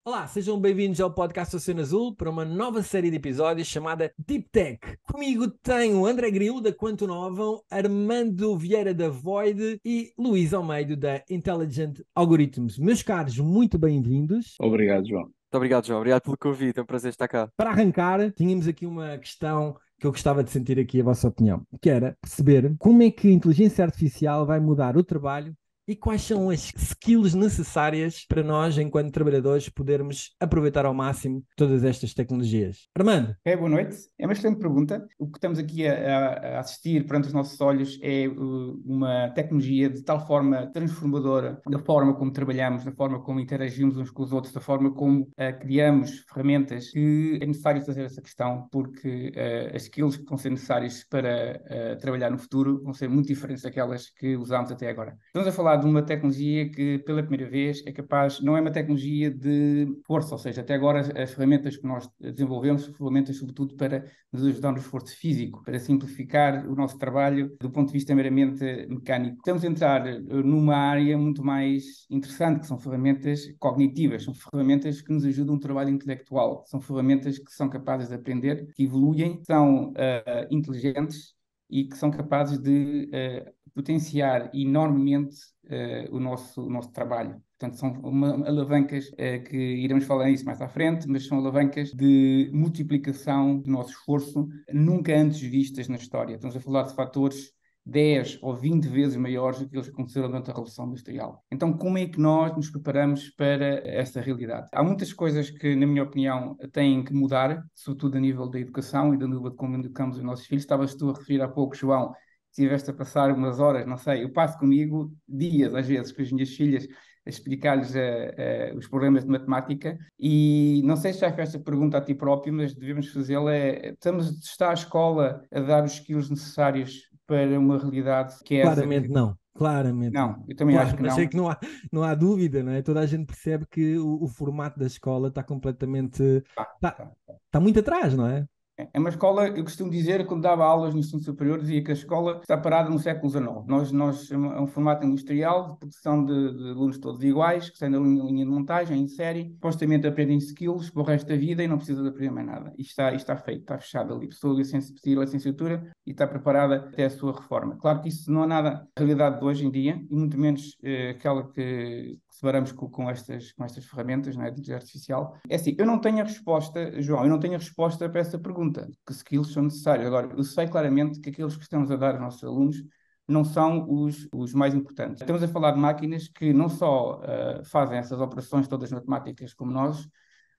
Olá, sejam bem-vindos ao podcast Oceano Azul para uma nova série de episódios chamada Deep Tech. Comigo tenho André Grilo da Quanto Novam, Armando Vieira da Void e Luís Almeida da Intelligent Algorithms. Meus caros, muito bem-vindos. Obrigado, João. Muito obrigado, João. Obrigado pelo convite. É um prazer estar cá. Para arrancar, tínhamos aqui uma questão que eu gostava de sentir aqui a vossa opinião, que era perceber como é que a inteligência artificial vai mudar o trabalho e quais são as skills necessárias para nós, enquanto trabalhadores, podermos aproveitar ao máximo todas estas tecnologias. Armando? Boa noite. É uma excelente pergunta. O que estamos aqui a assistir perante os nossos olhos é uma tecnologia de tal forma transformadora da forma como trabalhamos, da forma como interagimos uns com os outros, da forma como criamos ferramentas, que é necessário fazer essa questão, porque as skills que vão ser necessárias para trabalhar no futuro vão ser muito diferentes daquelas que usámos até agora. Estamos a falar de uma tecnologia que, pela primeira vez, é capaz, não é uma tecnologia de força, ou seja, até agora as ferramentas que nós desenvolvemos são ferramentas, sobretudo, para nos ajudar no esforço físico, para simplificar o nosso trabalho do ponto de vista meramente mecânico. Estamos a entrar numa área muito mais interessante, que são ferramentas cognitivas, são ferramentas que nos ajudam no trabalho intelectual, são ferramentas que são capazes de aprender, que evoluem, são inteligentes e que são capazes de potenciar enormemente o nosso trabalho. Portanto, são alavancas que iremos falar nisso mais à frente, mas são alavancas de multiplicação do nosso esforço nunca antes vistas na história. Estamos a falar de fatores 10 ou 20 vezes maiores do que eles aconteceram durante a Revolução Industrial. Então, como é que nós nos preparamos para essa realidade? Há muitas coisas que, na minha opinião, têm que mudar, sobretudo a nível da educação e da nível de como educamos os nossos filhos. Estavas tu a referir há pouco, João, estiveste a passar umas horas, não sei, eu passo comigo dias, às vezes, com as minhas filhas, a explicar-lhes os problemas de matemática, e não sei se já fizeste a pergunta a ti próprio, mas devemos fazê-la. Está a escola a dar os skills necessários para uma realidade que é essa Claramente que... não. Claramente não. Não, eu também acho Claro, que mas é não. que não há dúvida, não é? Toda a gente percebe que o formato da escola está completamente. Tá, Está, tá. está muito atrás, não é? É uma escola, eu costumo dizer, quando dava aulas no ensino superior, dizia que a escola está parada no século XIX. É um formato industrial de produção de alunos todos iguais, que saem da linha de montagem, em série, supostamente aprendem skills para o resto da vida e não precisam de aprender mais nada. Isto está feito, está fechado ali. A pessoa precisa a licenciatura e está preparada até a sua reforma. Claro que isso não é nada a realidade de hoje em dia, e muito menos aquela que separamos com estas ferramentas, não é, de inteligência artificial. É assim, eu não tenho a resposta, João, eu não tenho a resposta para essa pergunta, que skills são necessários. Agora, eu sei claramente que aqueles que estamos a dar aos nossos alunos não são os mais importantes. Estamos a falar de máquinas que não só fazem essas operações todas matemáticas como nós,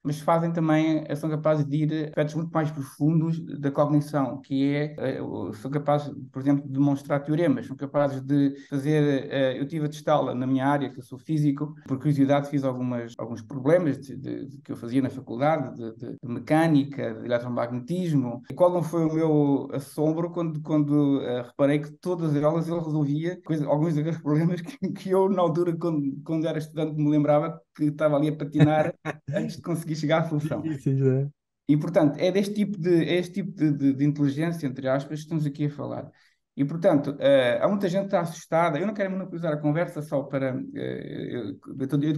mas fazem também, são capazes de ir a aspectos muito mais profundos da cognição, que são capazes, por exemplo, de demonstrar teoremas, são capazes de fazer, eu estive a testá-la na minha área, que eu sou físico, por curiosidade fiz alguns problemas que eu fazia na faculdade, de mecânica, de eletromagnetismo. E qual não foi o meu assombro quando reparei que todas elas ele resolvia alguns daqueles problemas que eu, na altura, quando era estudante, me lembrava que estava ali a patinar antes de conseguir chegar à solução. Difíceis, não é? E, portanto, é este tipo de inteligência, entre aspas, que estamos aqui a falar. E, portanto, há muita gente que está assustada. Eu não quero monopolizar a conversa só para...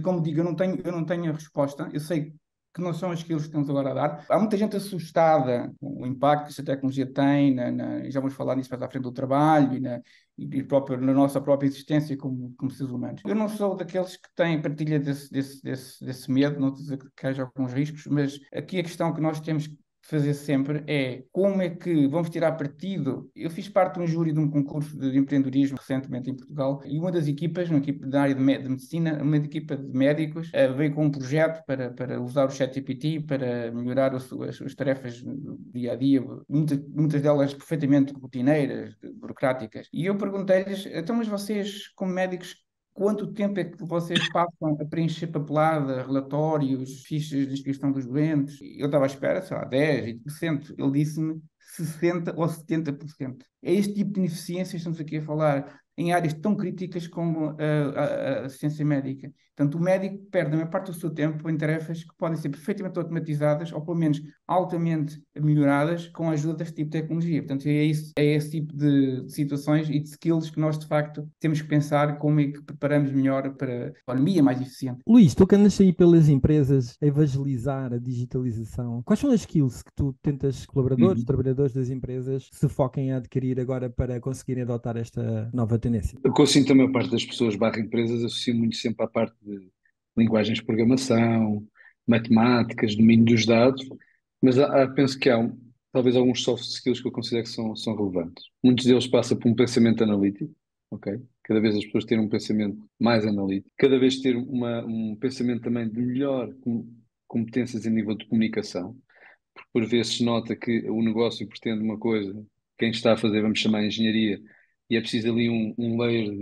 como digo, eu não tenho a resposta. Eu sei que não são as skills que estamos agora a dar. Há muita gente assustada com o impacto que esta tecnologia tem, já vamos falar nisso mais à frente do trabalho na nossa própria existência como seres humanos. Eu não sou daqueles que têm partilha desse medo, não estou a dizer que haja alguns riscos, mas aqui a questão que nós temos que fazer sempre é como é que vamos tirar partido. Eu fiz parte de um júri de um concurso de empreendedorismo recentemente em Portugal, e uma das equipas, uma equipe da área de medicina, uma equipa de médicos, veio com um projeto para usar o ChatGPT para melhorar as tarefas do dia a dia, muitas delas perfeitamente rotineiras, burocráticas. E eu perguntei-lhes, então, mas vocês, como médicos, quanto tempo é que vocês passam a preencher papelada, relatórios, fichas de inscrição dos doentes? Eu estava à espera, sei lá, 10, 20%. Ele disse-me 60 ou 70%. É este tipo de ineficiência que estamos aqui a falar em áreas tão críticas como a assistência médica. Portanto, o médico perde a maior parte do seu tempo em tarefas que podem ser perfeitamente automatizadas ou, pelo menos, altamente melhoradas com a ajuda deste tipo de tecnologia. Portanto, é esse tipo de situações e de skills que nós, de facto, temos que pensar como é que preparamos melhor para a economia mais eficiente. Luís, tu que andas aí pelas empresas a evangelizar a digitalização, quais são as skills que tu tentas colaboradores, Uhum. trabalhadores das empresas se foquem a adquirir agora para conseguirem adotar esta nova tendência? O que eu sinto a maior parte das pessoas barra empresas associa muito sempre à parte de linguagens de programação, matemáticas, domínio dos dados, mas penso que talvez alguns soft skills que eu considero que são relevantes. Muitos deles passam por um pensamento analítico, ok? Cada vez as pessoas terem um pensamento mais analítico, cada vez ter um pensamento também de melhor competências a nível de comunicação, porque por vezes se nota que o negócio pretende uma coisa, quem está a fazer, vamos chamar engenharia, e é preciso ali um layer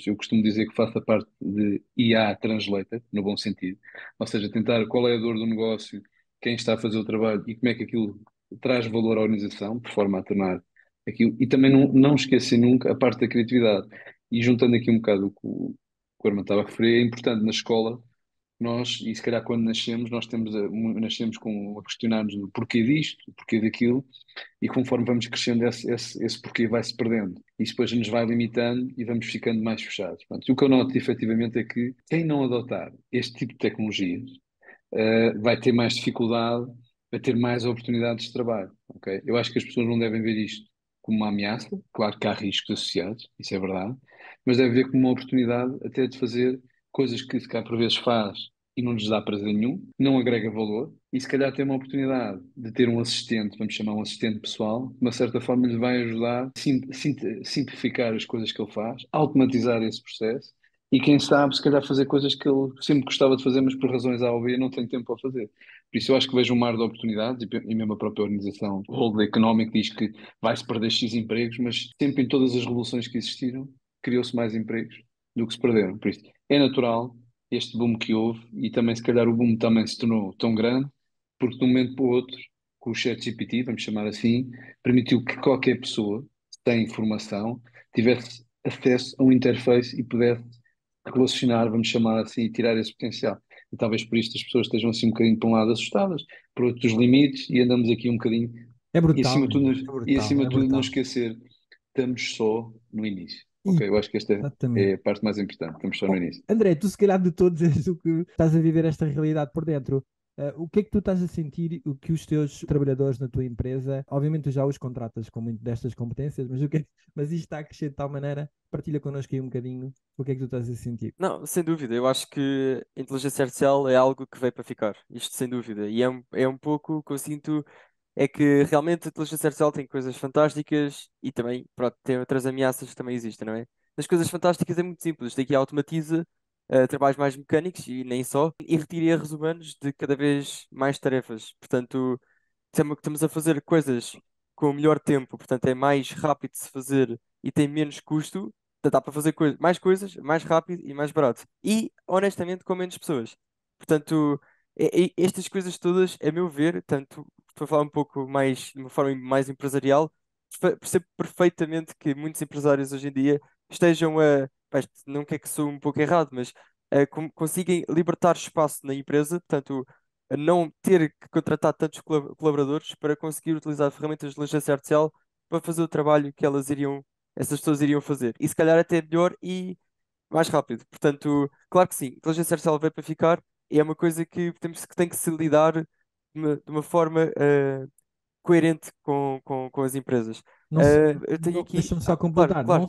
eu costumo dizer que faça parte de IA Translator, no bom sentido. Ou seja, tentar qual é a dor do negócio, quem está a fazer o trabalho e como é que aquilo traz valor à organização, por forma a tornar aquilo. E também não esquecer nunca a parte da criatividade. E juntando aqui um bocado o que o Armando estava a referir, é importante na escola nós, e se calhar quando nascemos, nascemos a questionar-nos do porquê disto, o porquê daquilo, e conforme vamos crescendo, esse porquê vai-se perdendo. Isso depois nos vai limitando e vamos ficando mais fechados. Pronto, e o que eu noto efetivamente é que quem não adotar este tipo de tecnologias vai ter mais dificuldade, vai ter mais oportunidades de trabalho. Ok? Eu acho que as pessoas não devem ver isto como uma ameaça, claro que há riscos associados, isso é verdade, mas devem ver como uma oportunidade até de fazer coisas que se calhar por vezes faz e não lhes dá prazer nenhum, não agrega valor, e se calhar tem uma oportunidade de ter um assistente, vamos chamar um assistente pessoal, de uma certa forma lhe vai ajudar a simplificar as coisas que ele faz, automatizar esse processo, e quem sabe, se calhar fazer coisas que ele sempre gostava de fazer, mas por razões A ou B não tem tempo para fazer. Por isso eu acho que vejo um mar de oportunidades, e mesmo a própria organização, o World Economic diz que vai-se perder X empregos, mas sempre em todas as revoluções que existiram, criou-se mais empregos do que se perderam. Por isso é natural este boom que houve, e também se calhar o boom também se tornou tão grande, porque de um momento para o outro, com o ChatGPT, vamos chamar assim, permitiu que qualquer pessoa, sem informação, tivesse acesso a um interface e pudesse relacionar, vamos chamar assim, e tirar esse potencial. E talvez por isto as pessoas estejam assim um bocadinho para um lado assustadas, por outros limites, e andamos aqui um bocadinho. É E brutal, acima de tudo, meu, é e brutal, acima é de tudo não brutal. esquecer, estamos só no início. E, Ok, eu acho que esta é exatamente. a parte mais importante, estamos só no Oh, início. André, tu se calhar de todos és o que estás a viver esta realidade por dentro. O que é que tu estás a sentir, o que os teus trabalhadores na tua empresa, obviamente tu já os contratas com muito destas competências, mas, mas isto está a crescer de tal maneira, partilha connosco aí um bocadinho o que é que tu estás a sentir. Não, sem dúvida, eu acho que a inteligência artificial é algo que veio para ficar, isto sem dúvida. E é um pouco o que eu sinto, é que realmente a inteligência artificial tem coisas fantásticas e também, pronto, tem outras ameaças que também existem, não é? As coisas fantásticas é muito simples, daqui automatiza trabalhos mais mecânicos e nem só, e retira erros humanos de cada vez mais tarefas. Portanto, estamos a fazer coisas com o melhor tempo, portanto é mais rápido de se fazer e tem menos custo, portanto dá para fazer mais coisas mais rápido e mais barato. E, honestamente, com menos pessoas. Portanto, estas coisas todas, a meu ver, tanto estou a falar um pouco mais, de uma forma mais empresarial, percebo perfeitamente que muitos empresários hoje em dia estejam a, pá, isto não quer que sou um pouco errado, mas conseguem libertar espaço na empresa, portanto a não ter que contratar tantos colaboradores para conseguir utilizar ferramentas de inteligência artificial para fazer o trabalho que essas pessoas iriam fazer. E se calhar até melhor e mais rápido. Portanto, claro que sim, a inteligência artificial veio para ficar e é uma coisa que tem que se lidar de uma forma coerente com as empresas. Não, se- Eu tenho aqui. Deixa-me só Claro, completar, claro.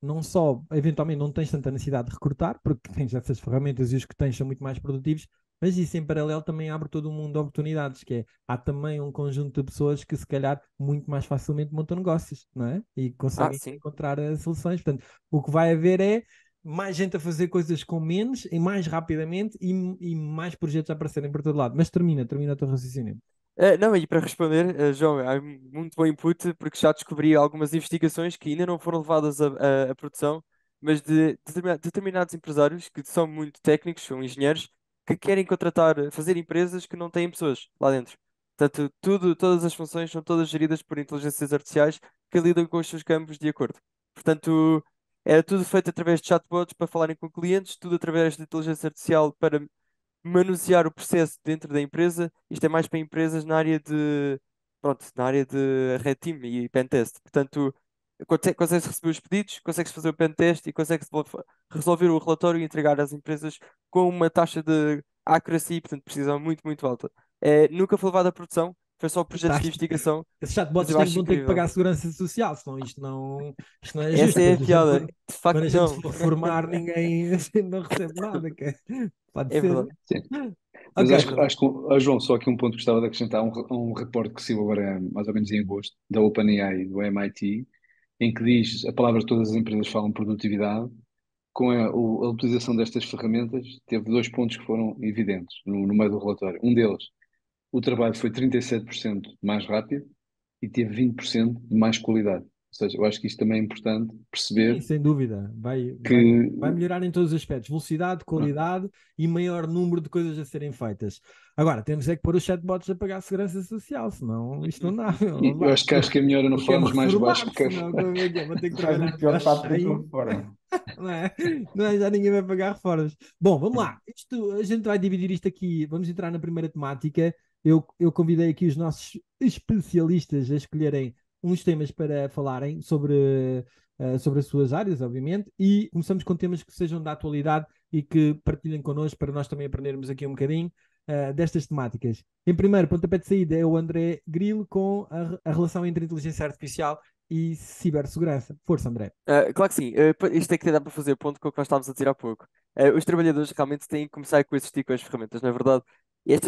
não só, eventualmente não tens tanta necessidade de recrutar, porque tens essas ferramentas e os que tens são muito mais produtivos, mas isso em paralelo também abre todo um mundo de oportunidades, que é, há também um conjunto de pessoas que se calhar muito mais facilmente montam negócios, não é? E Ah, conseguem sim. encontrar soluções. Portanto, o que vai haver é mais gente a fazer coisas com menos e mais rapidamente e mais projetos a aparecerem por todo lado. Mas termina o teu raciocínio. Não, e para responder, João, é muito bom input, porque já descobri algumas investigações que ainda não foram levadas à produção, mas de determinados empresários que são muito técnicos, são engenheiros, que querem contratar, fazer empresas que não têm pessoas lá dentro. Portanto, todas as funções são todas geridas por inteligências artificiais que lidam com os seus campos de acordo. Portanto, É tudo feito através de chatbots para falarem com clientes, tudo através de inteligência artificial para manusear o processo dentro da empresa. Isto é mais para empresas na área de, pronto, na área de Red Team e Pentest. Portanto, consegue-se receber os pedidos, consegue-se fazer o pentest e consegue-se resolver o relatório e entregar às empresas com uma taxa de accuracy, portanto, precisão muito, muito alta. Nunca foi levado à produção, foi só projetos de Fantástico. investigação, Esses mas chatbots eu têm, acho vão ter que incrível. pagar a segurança social, senão isto não é Essa justo. é a Depois piada. De facto, quando a gente não. for formar, ninguém assim, não recebe nada. Pode É ser. verdade, Sim. Mas Ok. é verdade. acho que, João, só aqui um ponto que gostava de acrescentar, um repórter que saiu agora mais ou menos em agosto, da OpenAI, do MIT, em que diz a palavra que todas as empresas falam produtividade, com a utilização destas ferramentas, teve dois pontos que foram evidentes no meio do relatório. Um deles, o trabalho foi 37% mais rápido e teve 20% de mais qualidade. Ou seja, eu acho que isto também é importante Sim, perceber sem dúvida. que Vai melhorar em todos os aspectos. Velocidade, qualidade e maior número de coisas a serem feitas. Agora, temos é que pôr os chatbots a pagar a segurança social, senão isto não dá. Não eu dá. acho que a melhora no Eu quero-me fóruns mais baixo reformar, que senão como é que é? Vou ter que Faz trabalhar o até pior aos fato da 100, tua forma. não é? Não é? Já ninguém vai pagar reformas. Bom, vamos lá. A gente vai dividir isto aqui. Vamos entrar na primeira temática. Eu convidei aqui os nossos especialistas a escolherem uns temas para falarem sobre as suas áreas, obviamente, e começamos com temas que sejam da atualidade e que partilhem connosco para nós também aprendermos aqui um bocadinho destas temáticas. Em primeiro, pontapé de saída é o André Grilo com a relação entre inteligência artificial e cibersegurança. Força, André. Claro que sim. Isto é que dá para fazer ponto com o que nós estávamos a dizer há pouco. Os trabalhadores realmente têm que começar a coexistir com as ferramentas, não é verdade? E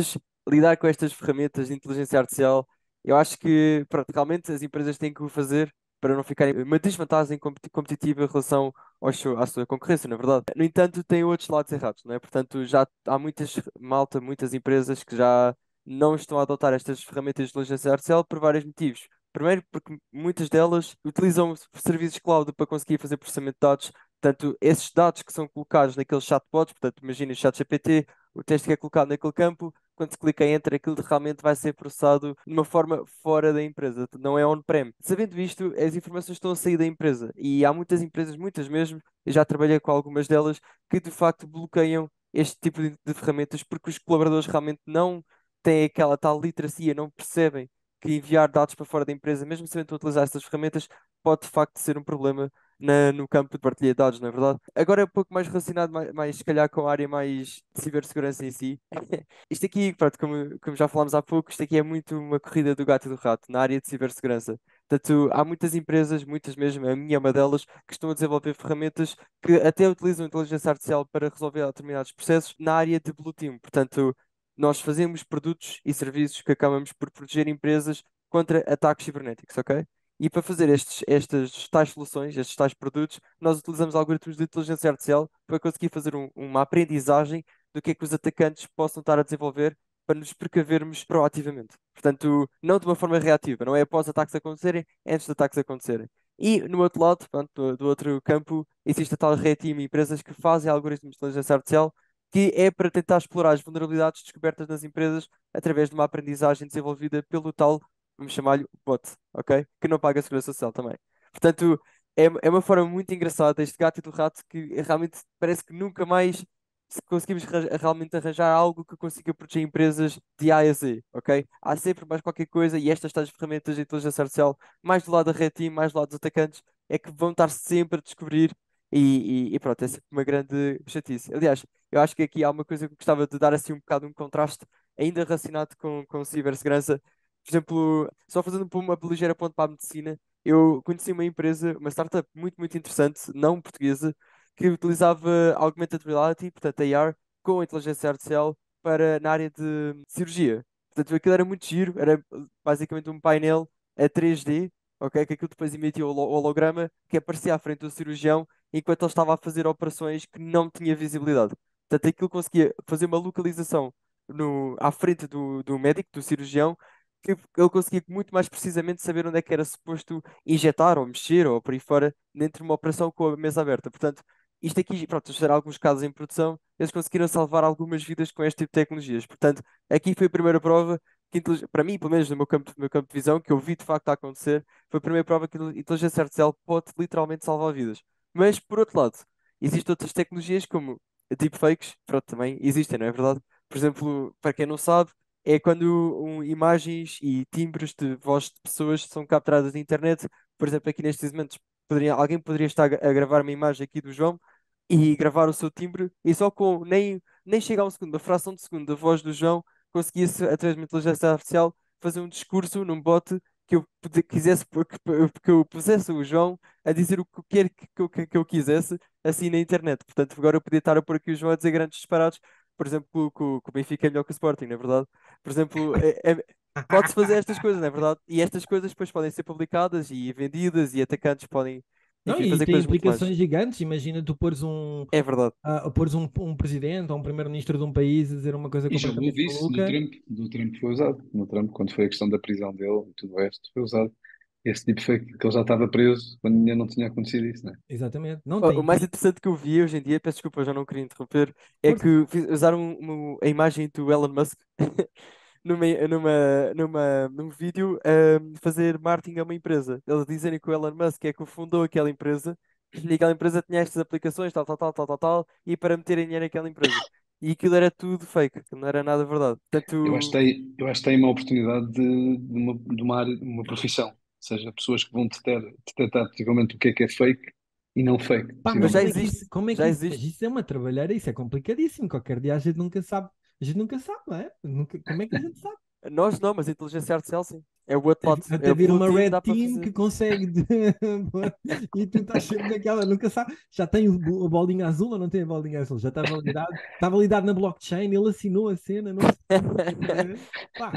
lidar com estas ferramentas de inteligência artificial, eu acho que pronto, realmente as empresas têm que o fazer para não ficarem uma desvantagem competitiva em relação à sua concorrência, não é verdade? No entanto, tem outros lados errados, não é? Portanto, já há muitas empresas que já não estão a adotar estas ferramentas de inteligência artificial por vários motivos. Primeiro, porque muitas delas utilizam serviços cloud para conseguir fazer processamento de dados. Portanto, esses dados que são colocados naqueles chatbots, portanto, imagina o ChatGPT, o texto que é colocado naquele campo, quando se clica em Enter, aquilo realmente vai ser processado de uma forma fora da empresa, não é on-prem. Sabendo isto, as informações estão a sair da empresa e há muitas empresas, muitas mesmo, eu já trabalhei com algumas delas, que de facto bloqueiam este tipo de ferramentas porque os colaboradores realmente não têm aquela tal literacia, não percebem que enviar dados para fora da empresa, mesmo sabendo utilizar essas ferramentas, pode de facto ser um problema no campo de partilha de dados, não é verdade? Agora é um pouco mais relacionado, se calhar com a área mais de cibersegurança em si. Isto aqui, pronto, como já falámos há pouco, isto aqui é muito uma corrida do gato e do rato na área de cibersegurança. Portanto, há muitas empresas, muitas mesmo, a minha é uma delas, que estão a desenvolver ferramentas que até utilizam inteligência artificial para resolver determinados processos na área de Blue Team. Portanto, nós fazemos produtos e serviços que acabamos por proteger empresas contra ataques cibernéticos, ok? E para fazer estas tais soluções, estes tais produtos, nós utilizamos algoritmos de inteligência artificial para conseguir fazer uma aprendizagem do que é que os atacantes possam estar a desenvolver para nos precavermos proativamente. Portanto, não de uma forma reativa, não é após ataques acontecerem, é antes de ataques acontecerem. E no outro lado, pronto, do outro campo, existe a tal Red Team, empresas que fazem algoritmos de inteligência artificial que é para tentar explorar as vulnerabilidades descobertas nas empresas através de uma aprendizagem desenvolvida pelo tal, vamos chamar-lhe bot, ok? Que não paga a segurança social também. Portanto, é uma forma muito engraçada este gato e do rato que realmente parece que nunca mais conseguimos realmente arranjar algo que consiga proteger empresas de A a Z, ok? Há sempre mais qualquer coisa e estas tais ferramentas de inteligência artificial, mais do lado da Red Team, mais do lado dos atacantes, é que vão estar sempre a descobrir e pronto, é sempre uma grande chatice. Aliás, eu acho que aqui há uma coisa que eu gostava de dar assim um bocado um contraste, ainda relacionado com cibersegurança. Por exemplo, só fazendo uma ligeira ponto para a medicina, eu conheci uma empresa, uma startup muito, muito interessante, não portuguesa, que utilizava augmented reality, portanto AR, com inteligência artificial na área de cirurgia. Portanto, aquilo era muito giro, era basicamente um painel a 3D, ok? Que aquilo depois emitia o holograma que aparecia à frente do cirurgião enquanto ele estava a fazer operações que não tinha visibilidade. Portanto, aquilo conseguia fazer uma localização à frente do médico, do cirurgião, que ele conseguia muito mais precisamente saber onde é que era suposto injetar ou mexer ou por aí fora dentro de uma operação com a mesa aberta. Portanto, isto aqui, pronto, será alguns casos em produção, eles conseguiram salvar algumas vidas com este tipo de tecnologias. Portanto, aqui foi a primeira prova que, para mim, pelo menos no meu campo de visão, que eu vi de facto a acontecer, foi a primeira prova que a inteligência artificial pode literalmente salvar vidas. Mas, por outro lado, existem outras tecnologias como deepfakes, pronto, também existem, não é verdade? Por exemplo, para quem não sabe, é quando imagens e timbres de voz de pessoas são capturadas na internet. Por exemplo, aqui nestes momentos, alguém poderia estar a gravar uma imagem aqui do João e gravar o seu timbre e só com nem chega a um segundo, uma fração de segundo da voz do João, conseguia-se, através de uma inteligência artificial, fazer um discurso num bot que eu quisesse, que eu pusesse o João a dizer o que quer que eu quisesse, assim na internet. Portanto, agora eu podia estar a pôr aqui o João a dizer grandes disparados, por exemplo, que o Benfica é melhor que o Sporting, não é verdade? Por exemplo, pode-se fazer estas coisas, não é verdade? E estas coisas depois podem ser publicadas e vendidas e atacantes podem, Não, enfim, e fazer tem coisas muito mais. implicações gigantes. Imagina tu pôres É verdade. um presidente ou um primeiro-ministro de um país a dizer uma coisa E já completamente houve isso no maluca. Trump. No Trump foi usado. No Trump, quando foi a questão da prisão dele e tudo o resto, foi usado. Esse tipo foi que ele já estava preso quando ainda não tinha acontecido isso, né? Exatamente. Não O tem. mais interessante que eu vi hoje em dia, peço desculpa, eu já não queria interromper, é Força. que usaram a imagem do Elon Musk num vídeo a fazer marketing a uma empresa. Eles dizerem que o Elon Musk é que fundou aquela empresa e aquela empresa tinha estas aplicações, tal, tal, tal, tal, tal, tal, e para meterem dinheiro naquela empresa. E aquilo era tudo fake, aquilo não era nada verdade. Portanto, Eu acho que tem uma oportunidade de uma área, de uma profissão. Ou seja, pessoas que vão detectar possivelmente o que é fake e não fake, Pá, mas mas já possivelmente. existe, já mas existe. isso é uma trabalheira, isso é complicadíssimo. Qualquer dia a gente nunca sabe. A gente nunca sabe, não é? Como é que a gente sabe? Nós não, mas a inteligência artificial sim. É o outro lado. É Até o vir blue uma team, red dá para team fazer. que consegue e tu estás sempre naquela, nunca sabe, já tem a bolinha azul ou não tem a bolinha azul, já está validado na blockchain, ele assinou a cena, não assinou. Pá,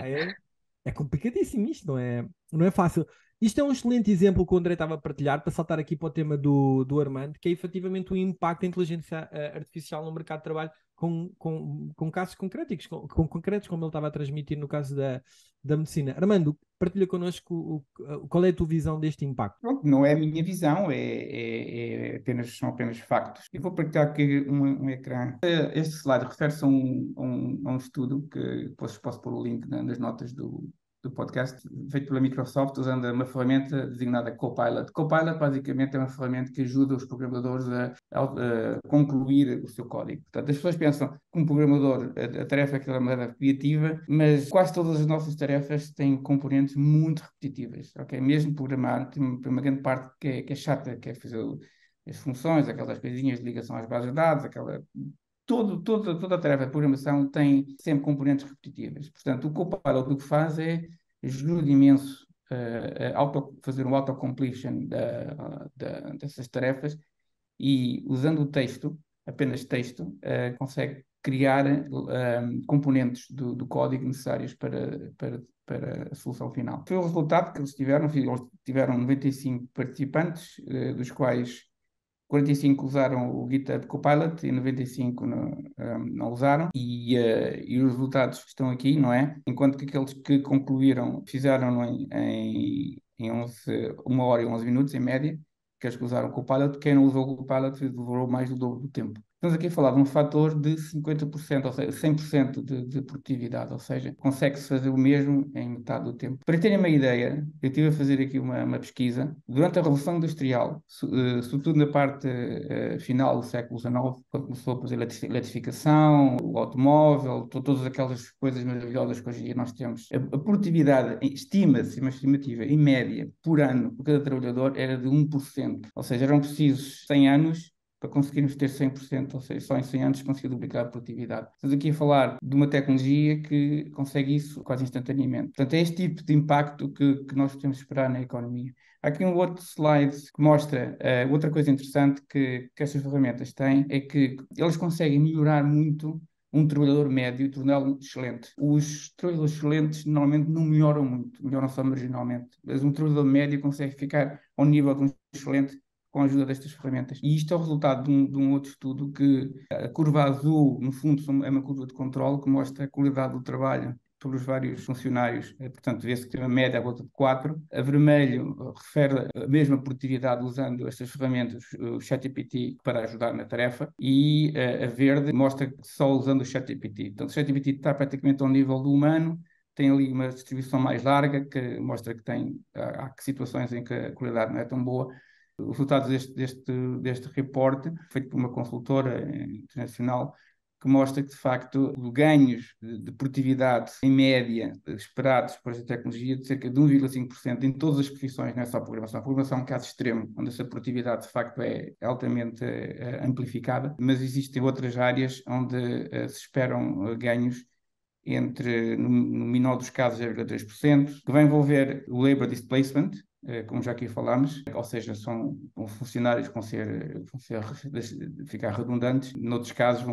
é complicadíssimo isto, não é fácil. Isto é um excelente exemplo que o André estava a partilhar, para saltar aqui para o tema do Armando, que é efetivamente o impacto da inteligência artificial no mercado de trabalho com casos concretos, concretos, como ele estava a transmitir no caso da medicina. Armando, partilha connosco qual é a tua visão deste impacto. Pronto, não é a minha visão, são apenas factos. Eu vou partilhar aqui um ecrã. Este slide refere-se a um estudo que depois posso pôr o link nas notas do podcast, feito pela Microsoft, usando uma ferramenta designada Copilot. Copilot, basicamente, é uma ferramenta que ajuda os programadores a concluir o seu código. Portanto, as pessoas pensam que um programador, a tarefa é aquela maneira criativa, mas quase todas as nossas tarefas têm componentes muito repetitivas, ok? Mesmo programar, tem uma grande parte que é chata, que é fazer as funções, aquelas coisinhas de ligação às bases de dados, toda a tarefa de programação tem sempre componentes repetitivas. Portanto, o Copilot o que faz é ajuda imenso fazer um auto-completion dessas tarefas e usando o texto, apenas texto, consegue criar componentes do código necessários para a solução final. Foi o resultado que eles tiveram 95 participantes, dos quais 45 usaram o GitHub Copilot e 95 não usaram, e os resultados estão aqui, não é? Enquanto que aqueles que concluíram fizeram em 1 hora e 11 minutos, em média, aqueles que usaram o Copilot, quem não usou o Copilot demorou mais do dobro do tempo. Estamos aqui a falar de um fator de 50%, ou seja, 100% de produtividade, ou seja, consegue-se fazer o mesmo em metade do tempo. Para terem uma ideia, eu estive a fazer aqui uma pesquisa. Durante a Revolução Industrial, sobretudo na parte final do século XIX, quando começou a fazer a eletrificação, o automóvel, todas aquelas coisas maravilhosas que hoje em dia nós temos, a produtividade, estima-se, uma estimativa, em média, por ano, por cada trabalhador, era de 1%. Ou seja, eram precisos 100 anos para conseguirmos ter 100%, ou seja, só em 100 anos conseguir duplicar a produtividade. Estamos aqui a falar de uma tecnologia que consegue isso quase instantaneamente. Portanto, é este tipo de impacto que nós podemos esperar na economia. Há aqui um outro slide que mostra outra coisa interessante que estas ferramentas têm, é que eles conseguem melhorar muito um trabalhador médio e torná-lo excelente. Os trabalhadores excelentes normalmente não melhoram muito, melhoram só marginalmente, mas um trabalhador médio consegue ficar ao nível de um excelente com a ajuda destas ferramentas. E isto é o resultado de um outro estudo que a curva azul, no fundo, é uma curva de controle que mostra a qualidade do trabalho pelos vários funcionários. Portanto, vê-se que tem uma média à volta de 4. A vermelho refere a mesma produtividade usando estas ferramentas, o ChatGPT, para ajudar na tarefa, e a verde mostra que só usando o ChatGPT. Portanto, o ChatGPT está praticamente ao nível do humano, tem ali uma distribuição mais larga, que mostra que há situações em que a qualidade não é tão boa, Os resultados deste reporte, feito por uma consultora internacional, que mostra que, de facto, os ganhos de produtividade em média esperados por esta tecnologia de cerca de 1,5% em todas as profissões, não é só a programação. A programação é um caso extremo, onde essa produtividade, de facto, é altamente amplificada, mas existem outras áreas onde se esperam ganhos no menor dos casos, 0,3%, que vai envolver o labor displacement, como já aqui falámos, ou seja, são funcionários que ficar redundantes, noutros casos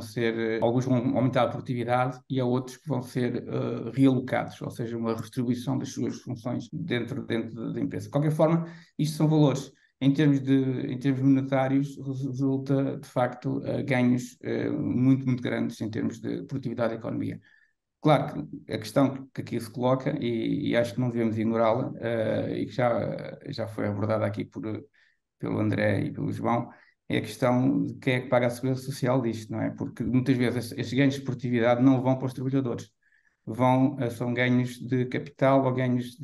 alguns vão aumentar a produtividade e há outros que vão ser realocados, ou seja, uma redistribuição das suas funções dentro da empresa. De qualquer forma, isto são valores. Em termos monetários, resulta, de facto, ganhos muito, muito grandes em termos de produtividade da economia. Claro que a questão que aqui se coloca, e acho que não devemos ignorá-la, e que já foi abordada aqui pelo André e pelo João, é a questão de quem é que paga a segurança social disto, não é? Porque muitas vezes estes ganhos de produtividade não vão para os trabalhadores, são ganhos de capital ou ganhos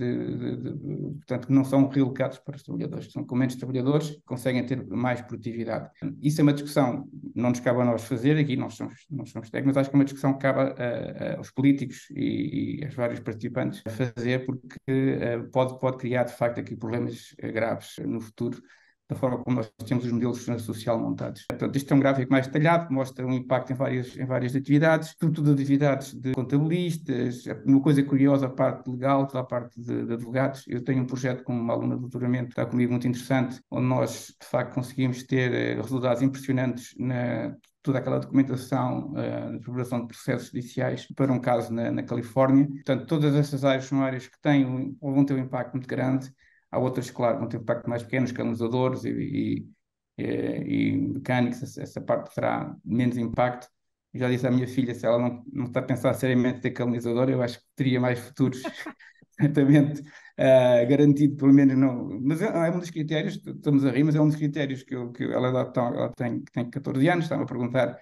portanto, que não são realocados para os trabalhadores, são com menos trabalhadores que conseguem ter mais produtividade. Isso é uma discussão, não nos cabe a nós fazer, aqui nós somos técnicos, mas acho que é uma discussão que cabe aos políticos e aos vários participantes a fazer, porque pode criar, de facto, aqui problemas graves no futuro, da forma como nós temos os modelos de segurança social montados. Portanto, isto é um gráfico mais detalhado, que mostra um impacto em várias atividades, sobretudo atividades de contabilistas, uma coisa curiosa, a parte legal, toda a parte de advogados. Eu tenho um projeto com uma aluna de doutoramento, que está comigo, muito interessante, onde nós, de facto, conseguimos ter resultados impressionantes toda aquela documentação de preparação de processos judiciais para um caso na Califórnia. Portanto, todas essas áreas são áreas que vão ter um impacto muito grande. Há outras, claro, vão ter um impacto mais pequeno, canalizadores e mecânicos, essa parte terá menos impacto. Eu já disse à minha filha, se ela não está a pensar seriamente em ter canalizador, eu acho que teria mais futuros, certamente, garantido, pelo menos não. Mas é um dos critérios, estamos a rir, mas é um dos critérios que ela tem 14 anos, está-me a perguntar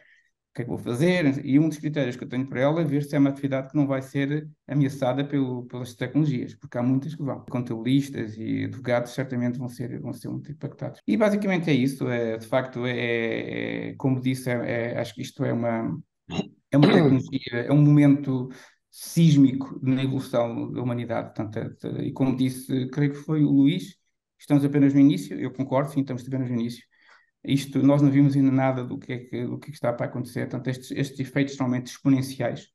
o que é que vou fazer, e um dos critérios que eu tenho para ela é ver se é uma atividade que não vai ser ameaçada pelas tecnologias, porque há muitas que vão. Contabilistas e advogados certamente vão ser muito impactados. E basicamente é isso, de facto, como disse, acho que isto é uma tecnologia, é um momento sísmico na evolução da humanidade. Portanto, e como disse, creio que foi o Luís, estamos apenas no início, eu concordo, sim, estamos apenas no início. Nós não vimos ainda nada do que está para acontecer. Portanto, estes efeitos são realmente exponenciais.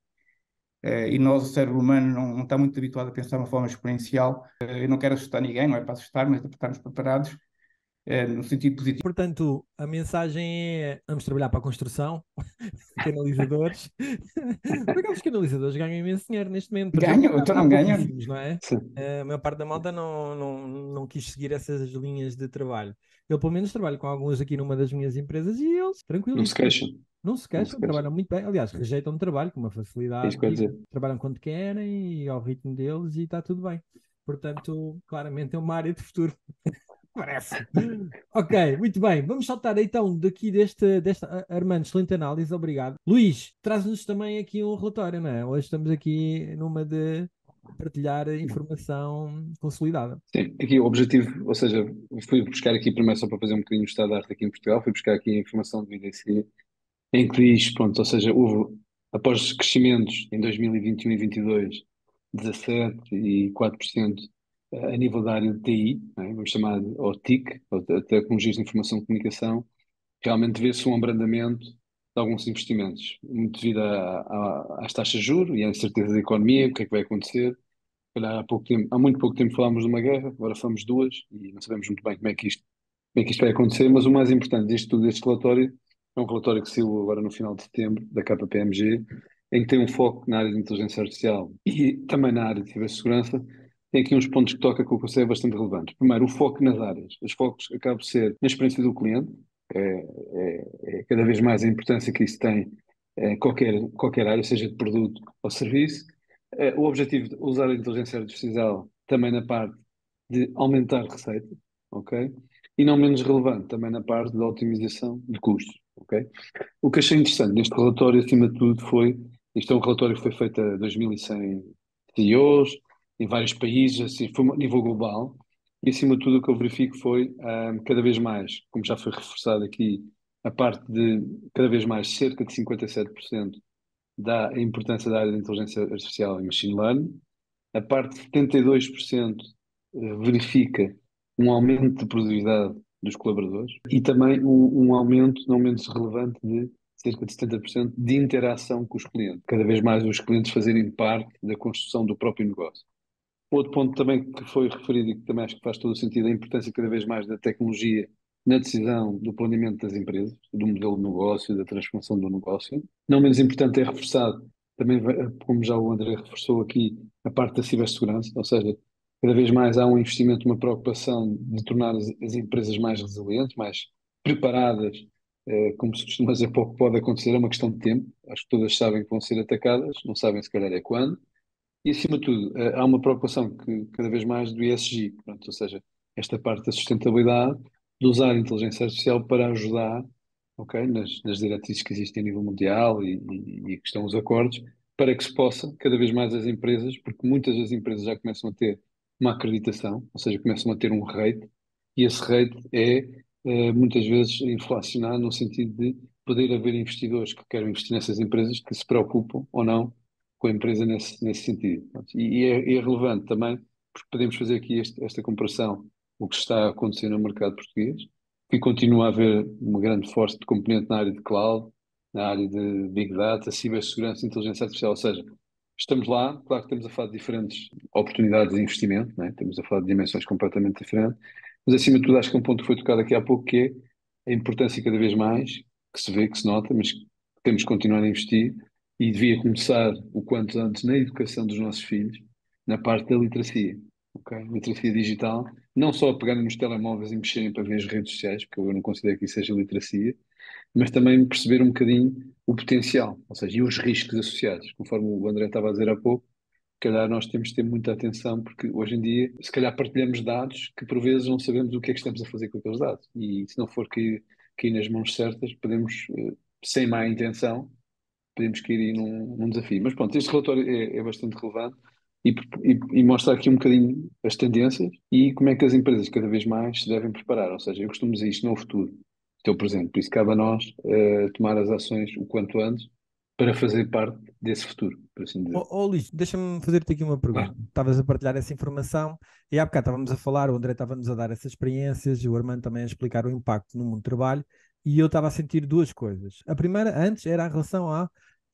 E nós, o cérebro humano, não está muito habituado a pensar de uma forma exponencial. Eu não quero assustar ninguém, não é para assustar, mas para estarmos preparados, no sentido positivo. Portanto, a mensagem é: vamos trabalhar para a construção, canalizadores. Porque os canalizadores ganham imenso dinheiro neste momento. Ganham, então não ganham. Não é? A maior parte da malta não quis seguir essas linhas de trabalho. Eu, pelo menos, trabalho com alguns aqui numa das minhas empresas e eles, tranquilo. Não se queixam. Não se queixam, trabalham muito bem. Aliás, rejeitam o trabalho com uma facilidade. Trabalham quando querem e ao ritmo deles e está tudo bem. Portanto, claramente é uma área de futuro. Parece. Ok, muito bem. Vamos saltar então daqui desta Armando, excelente análise, obrigado. Luís, traz-nos também aqui um relatório, não é? Hoje estamos aqui numa de partilhar informação consolidada. Sim, aqui o objetivo, ou seja, fui buscar aqui primeiro só para fazer um bocadinho de estado de arte aqui em Portugal, fui buscar aqui a informação do IDC, em que diz, pronto, ou seja, houve, após crescimentos em 2021 e 2022, 17% e 4% a nível da área de TI, não é? Vamos chamar ou TIC, ou Tecnologias de Informação e Comunicação, realmente vê-se um abrandamento de alguns investimentos, muito devido às taxas de juros e à incerteza da economia, o que é que vai acontecer. Calhar há muito pouco tempo falámos de uma guerra, agora falamos de duas e não sabemos muito bem como é que isto vai acontecer, mas o mais importante disto tudo, este relatório, é um relatório que saiu agora no final de setembro, da KPMG, em que tem um foco na área de inteligência artificial e também na área de cibersegurança. Tem aqui uns pontos que toca que eu considero bastante relevantes. Primeiro, o foco nas áreas. Os focos acabam por ser na experiência do cliente, é cada vez mais a importância que isso tem em qualquer área, seja de produto ou serviço. O objetivo de usar a inteligência artificial também na parte de aumentar receita, ok? E não menos relevante, também na parte da otimização de custos, ok? O que achei interessante neste relatório, acima de tudo, isto é um relatório que foi feito a 2.100 CEOs, em vários países, assim, foi a nível global, E acima de tudo o que eu verifico foi, cada vez mais, como já foi reforçado aqui, a parte de, cada vez mais, cerca de 57% dá a importância da área de inteligência artificial e machine learning. A parte de 72% verifica um aumento de produtividade dos colaboradores e também um aumento, não menos relevante, de cerca de 70% de interação com os clientes. Cada vez mais os clientes fazerem parte da construção do próprio negócio. Outro ponto também que foi referido e que também acho que faz todo o sentido, é a importância cada vez mais da tecnologia na decisão do planeamento das empresas, do modelo de negócio, da transformação do negócio. Não menos importante é reforçado, também, como já o André reforçou aqui, a parte da cibersegurança, ou seja, cada vez mais há um investimento, uma preocupação de tornar as empresas mais resilientes, mais preparadas, como se costuma dizer, pouco pode acontecer, é uma questão de tempo. Acho que todas sabem que vão ser atacadas, não sabem se calhar é quando. E, acima de tudo, há uma preocupação que cada vez mais do ESG, pronto, ou seja, esta parte da sustentabilidade, de usar a inteligência artificial para ajudar, ok, nas diretrizes que existem a nível mundial e que estão os acordos, para que se possa, cada vez mais as empresas, porque muitas das empresas já começam a ter uma acreditação, ou seja, começam a ter um rate, e esse rate é, muitas vezes inflacionado no sentido de poder haver investidores que querem investir nessas empresas que se preocupam ou não com a empresa nesse sentido. E é relevante também, porque podemos fazer aqui esta comparação, o que está a acontecer no mercado português, que continua a haver uma grande força de componente na área de cloud, na área de Big Data, cibersegurança e inteligência artificial, ou seja, estamos lá, claro que estamos a falar de diferentes oportunidades de investimento, né? Estamos a falar de dimensões completamente diferentes, mas acima de tudo acho que é um ponto que foi tocado aqui há pouco, que é a importância cada vez mais, que se vê, que se nota, mas que temos que continuar a investir e devia começar o quanto antes na educação dos nossos filhos, na parte da literacia, ok? Literacia digital, não só a pegarem nos telemóveis e mexerem para ver as redes sociais, porque eu não considero que isso seja literacia, mas também perceber um bocadinho o potencial, ou seja, e os riscos associados, conforme o André estava a dizer há pouco. Se calhar nós temos de ter muita atenção, porque hoje em dia, se calhar partilhamos dados que por vezes não sabemos o que é que estamos a fazer com aqueles dados. E se não for cair nas mãos certas, podemos, sem má intenção, podemos cair aí num desafio. Mas pronto, este relatório é bastante relevante e mostra aqui um bocadinho as tendências e como é que as empresas cada vez mais se devem preparar. Ou seja, eu costumo dizer isto não é o futuro, isto é o presente. Por isso cabe a nós tomar as ações o quanto antes para fazer parte desse futuro, por assim dizer. Luís, deixa-me fazer-te aqui uma pergunta. Claro. Estavas a partilhar essa informação e há bocado estávamos a falar, o André estava-nos a dar essas experiências, o Armando também a explicar o impacto no mundo do trabalho e eu estava a sentir duas coisas. A primeira, antes, era a relação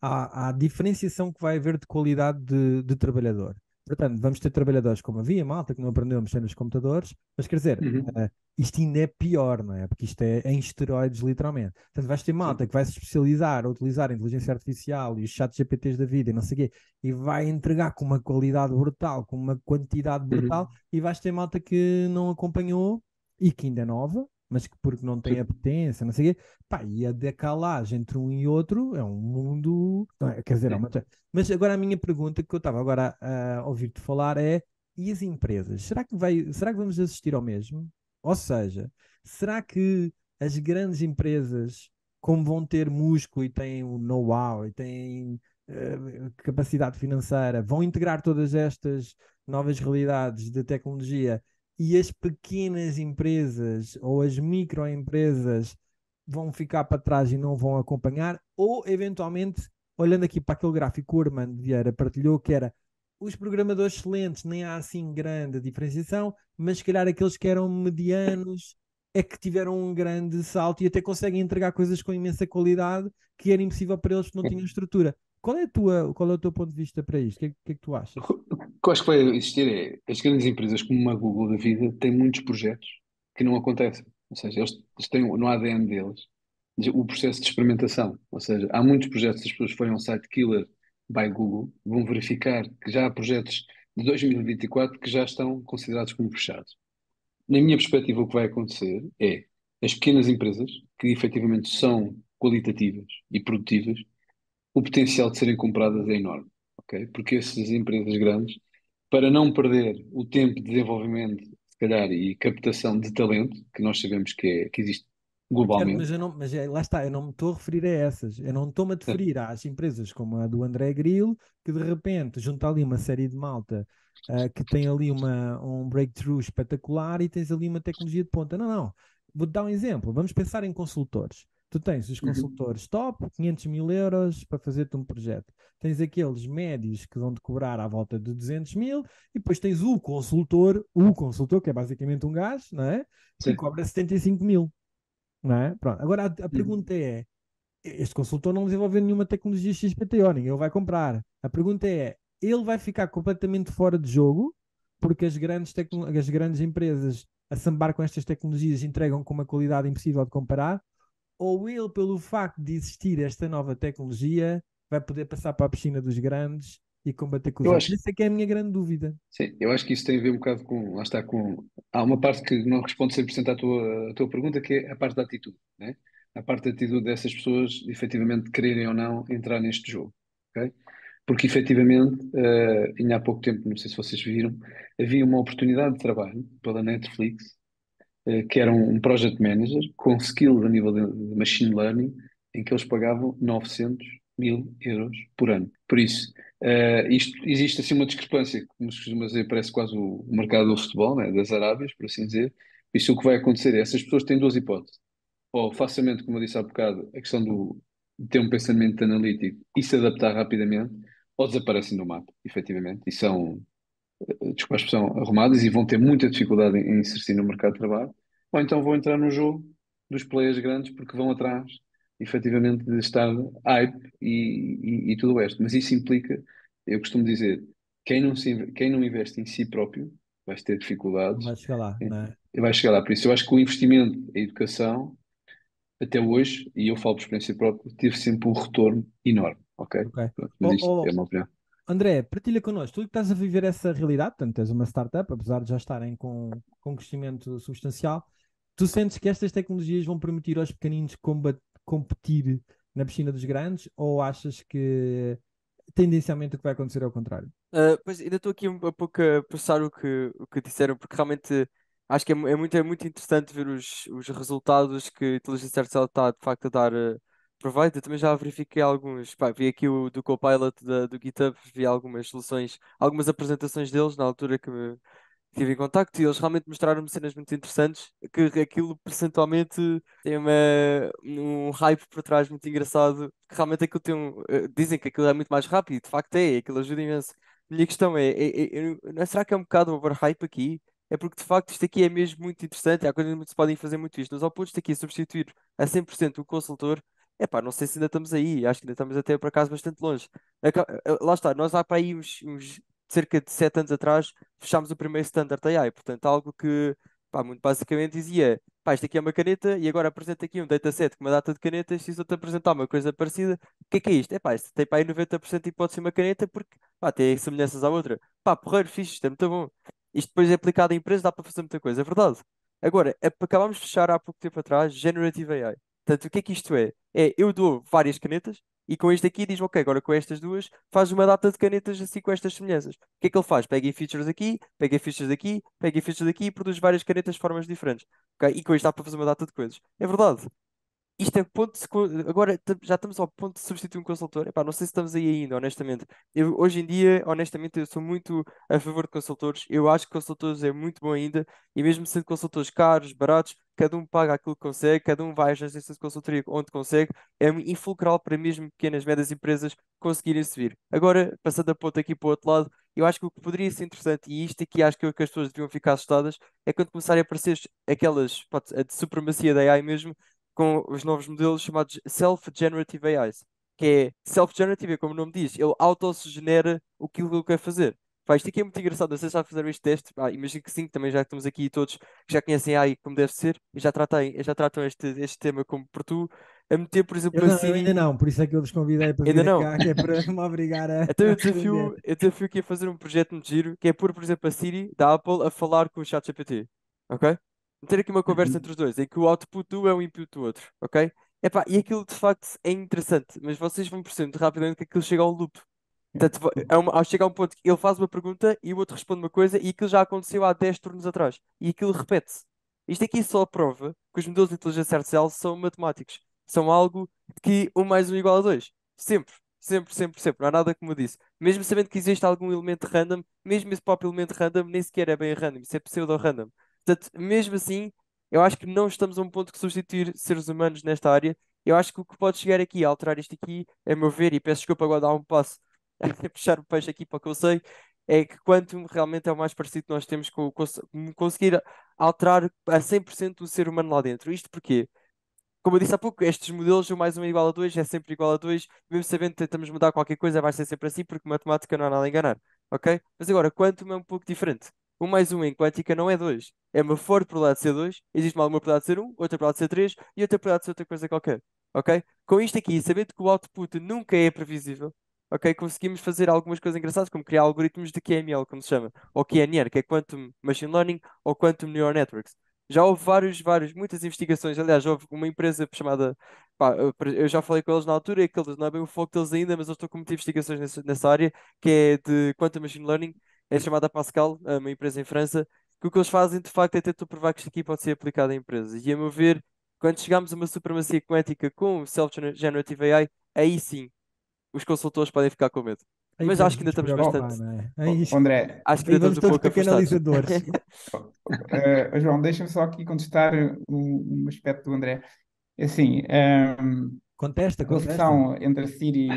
à diferenciação que vai haver de qualidade de trabalhador. Portanto, vamos ter trabalhadores como havia, malta, que não aprendeu a mexer nos computadores, mas quer dizer, Uhum. isto ainda é pior, não é? Porque isto é em esteroides, literalmente. Portanto, vais ter Sim. malta que vai se especializar a utilizar a inteligência artificial e os chats GPTs da vida e não sei o quê, e vai entregar com uma qualidade brutal, com uma quantidade brutal, Uhum. e vais ter malta que não acompanhou e que ainda é nova, mas que porque não tem a Sim. potência, não sei o quê, pá, e a decalagem entre um e outro é um mundo, não é? Quer dizer, Sim. mas agora a minha pergunta que eu estava agora a ouvir-te falar é, e as empresas? Será que vamos assistir ao mesmo? Ou seja, será que as grandes empresas, como vão ter músculo e têm o know-how e têm capacidade financeira, vão integrar todas estas novas realidades de tecnologia e as pequenas empresas ou as microempresas vão ficar para trás e não vão acompanhar? Ou, eventualmente, olhando aqui para aquele gráfico que o Armando Vieira partilhou, que era os programadores excelentes, nem há assim grande diferenciação, mas se calhar aqueles que eram medianos é que tiveram um grande salto e até conseguem entregar coisas com imensa qualidade que era impossível para eles porque não tinham estrutura. Qual é o teu ponto de vista para isto? O que é que tu achas? O que eu acho que vai existir é as grandes empresas como uma Google da vida têm muitos projetos que não acontecem. Ou seja, eles têm no ADN deles o processo de experimentação. Ou seja, há muitos projetos, as pessoas forem ao site Killer by Google, vão verificar que já há projetos de 2024 que já estão considerados como fechados. Na minha perspectiva, o que vai acontecer é as pequenas empresas, que efetivamente são qualitativas e produtivas, o potencial de serem compradas é enorme, ok? Porque essas empresas grandes, para não perder o tempo de desenvolvimento, se calhar, e captação de talento, que nós sabemos que existe Certo, mas, globalmente. lá está, eu não me estou a referir a essas. Eu não estou-me a Certo? referir às empresas como a do André Grilo, que de repente junta ali uma série de malta que tem ali um breakthrough espetacular e tens ali uma tecnologia de ponta. Não, não. Vou-te dar um exemplo. Vamos pensar em consultores. Tu tens os Uhum. consultores top, 500 mil euros para fazer-te um projeto. Tens aqueles médios que vão-te cobrar à volta de 200 mil e depois tens o consultor, que é basicamente um gajo, não é? Que Sim. cobra 75 mil, não é? Pronto. Agora a Uhum. pergunta é: este consultor não desenvolveu nenhuma tecnologia XPTO, ninguém o vai comprar. A pergunta é: ele vai ficar completamente fora de jogo porque as grandes empresas a sambar com estas tecnologias entregam com uma qualidade impossível de comparar? Ou ele, pelo facto de existir esta nova tecnologia, vai poder passar para a piscina dos grandes e combater com os Eu outros? acho, Essa é que é a minha grande dúvida. sim, eu acho que isso tem a ver um bocado com, lá está, há uma parte que não responde 100% à tua pergunta, que é a parte da atitude, né? A parte da atitude dessas pessoas, efetivamente, quererem ou não entrar neste jogo, ok? Porque, efetivamente, ainda há pouco tempo, não sei se vocês viram, havia uma oportunidade de trabalho pela Netflix, que era um project manager com skills a nível de machine learning, em que eles pagavam 900 mil euros por ano. Por isso, existe assim uma discrepância, como se costuma dizer, parece quase o mercado do futebol, né, das Arábias, por assim dizer. Isso o que vai acontecer é, essas pessoas têm duas hipóteses. Ou facilmente, como eu disse há bocado, a questão de ter um pensamento analítico e se adaptar rapidamente, ou desaparecem do mapa, efetivamente, e são, desculpa a expressão, arrumadas e vão ter muita dificuldade em inserir no mercado de trabalho, ou então vão entrar no jogo dos players grandes porque vão atrás, efetivamente, de estar hype e tudo o resto. Mas isso implica, eu costumo dizer, quem não investe em si próprio vai ter Não dificuldades vai chegar lá, não é? e vai chegar lá. Por isso, eu acho que o investimento em educação, até hoje, e eu falo por experiência própria, teve sempre um retorno enorme, ok? Ok. Pronto, mas Oh, isto é oh, uma opinião. André, partilha connosco. Tu que estás a viver essa realidade, portanto, tens uma startup, apesar de já estarem com crescimento substancial, tu sentes que estas tecnologias vão permitir aos pequeninos competir na piscina dos grandes ou achas que tendencialmente o que vai acontecer é o contrário? Pois ainda estou aqui um pouco a processar o que disseram, porque realmente acho que é muito interessante ver os resultados que a inteligência artificial está de facto a dar proveito. Eu também já verifiquei alguns, pá, vi aqui o do Copilot do GitHub, vi algumas soluções, algumas apresentações deles na altura que estive em contacto e eles realmente mostraram-me cenas muito interessantes, que aquilo percentualmente tem um hype por trás muito engraçado, que realmente aquilo tem dizem que aquilo é muito mais rápido, de facto aquilo ajuda imenso. A minha questão será que é um bocado overhype aqui? É porque de facto isto aqui é mesmo muito interessante, há coisas que se podem fazer muito isto, mas ao ponto de aqui substituir a 100% o consultor, epá, não sei se ainda estamos aí, acho que ainda estamos até por acaso bastante longe. Lá está, nós há para aí uns cerca de 7 anos atrás fechámos o primeiro Standard AI, portanto, algo que, pá, muito basicamente dizia, pá, isto aqui é uma caneta e agora apresenta aqui um dataset com uma data de canetas e se eu te apresentar uma coisa parecida, o que é isto? É pá, isto tem para aí 90% de hipótese de ser uma caneta porque, pá, tem semelhanças à outra. Pá, porreiro, fixe, isto é muito bom. Isto depois é aplicado em empresa, dá para fazer muita coisa, é verdade. Agora, acabámos de fechar há pouco tempo atrás Generative AI. Portanto, o que é que isto é? É, eu dou várias canetas e com este aqui diz, ok, agora com estas duas faz uma data de canetas assim com estas semelhanças. O que é que ele faz? Pega em features aqui, pega em features daqui, pega em features daqui e produz várias canetas de formas diferentes. Ok? E com isto dá para fazer uma data de coisas. É verdade. Isto é ponto de agora já estamos ao ponto de substituir um consultor. Epá, não sei se estamos aí ainda, honestamente. Hoje em dia, honestamente, eu sou muito a favor de consultores. Eu acho que consultores é muito bom ainda, e mesmo sendo consultores caros, baratos, cada um paga aquilo que consegue, cada um vai às agências de consultoria onde consegue. É infulcral para mesmo pequenas, médias empresas conseguirem subir. Agora, passando a ponta aqui para o outro lado, eu acho que o que poderia ser interessante, e isto aqui acho que é o que as pessoas deviam ficar assustadas, é quando começarem a aparecer aquelas, pode, a de supremacia da AI mesmo com os novos modelos chamados Self-Generative AIs, que é Self-Generative, é como o nome diz, ele auto-se-genera aquilo que ele quer fazer. Pá, isto aqui é muito engraçado, não sei se já fizeram este teste, imagino que sim, também já estamos aqui todos que já conhecem AI como deve ser e já tratam este tema como por tu, a meter, por Eu exemplo, a não, eu ainda Siri, não, por isso é que eu vos convidei para ainda virem não. cá, que é para me obrigar a Então aprender. eu desafio aqui a fazer um projeto muito giro, que é pôr, por exemplo, a Siri da Apple a falar com o ChatGPT, ok? Meter aqui uma conversa entre Uhum. os dois, em que o output de um é o input do outro, ok? Epá, e aquilo de facto é interessante, mas vocês vão perceber muito rapidamente que aquilo chega ao loop. Portanto, ao chegar a um ponto que ele faz uma pergunta e o outro responde uma coisa e aquilo já aconteceu há 10 turnos atrás. E aquilo repete-se. Isto aqui só prova que os modelos de inteligência artificial são matemáticos. São algo que 1 mais 1 igual a 2. Sempre, sempre, sempre, sempre. Não há nada como eu disse. Mesmo sabendo que existe algum elemento random, mesmo esse próprio elemento random nem sequer é bem random, isso é pseudo-random. Portanto, mesmo assim, eu acho que não estamos a um ponto de substituir seres humanos nesta área. Eu acho que o que pode chegar aqui a alterar isto aqui, a meu ver, e peço desculpa agora dar um passo a puxar o peixe aqui para o que eu sei, é que Quantum realmente é o mais parecido que nós temos com conseguir alterar a 100% o ser humano lá dentro. Isto porque, como eu disse há pouco, estes modelos, o mais um é igual a 2 é sempre igual a 2 mesmo sabendo que tentamos mudar qualquer coisa, vai ser sempre assim, porque matemática não há nada a enganar, ok? Mas agora, Quantum é um pouco diferente. 1 mais 1 em quântica não é 2. É uma forte probabilidade de ser 2, existe uma probabilidade de ser 1, outra probabilidade de ser 3 e outra probabilidade de ser outra coisa qualquer, ok? Com isto aqui, sabendo que o output nunca é previsível, ok? Conseguimos fazer algumas coisas engraçadas, como criar algoritmos de QML, como se chama, ou QNN, que é Quantum Machine Learning, ou Quantum Neural Networks. Já houve muitas investigações. Aliás, houve uma empresa chamada. Pá, eu já falei com eles na altura, e que eles, não é bem o foco deles ainda, mas eu estou com muitas investigações nessa área, que é de Quantum Machine Learning, é chamada Pascal, é uma empresa em França, que o que eles fazem de facto é tentar provar que isto aqui pode ser aplicado em empresas. E a meu ver, quando chegamos a uma supremacia quântica com Self-Generative AI, aí sim os consultores podem ficar com medo. Aí Mas acho podemos que ainda nos estamos preocupar, bastante. não é? Aí, André, Acho que aí ainda estamos vamos um todos pouco para afastados. canalizadores. João, deixa-me só aqui contestar um aspecto do André. É assim, Contesta, a contesta. relação entre a Siri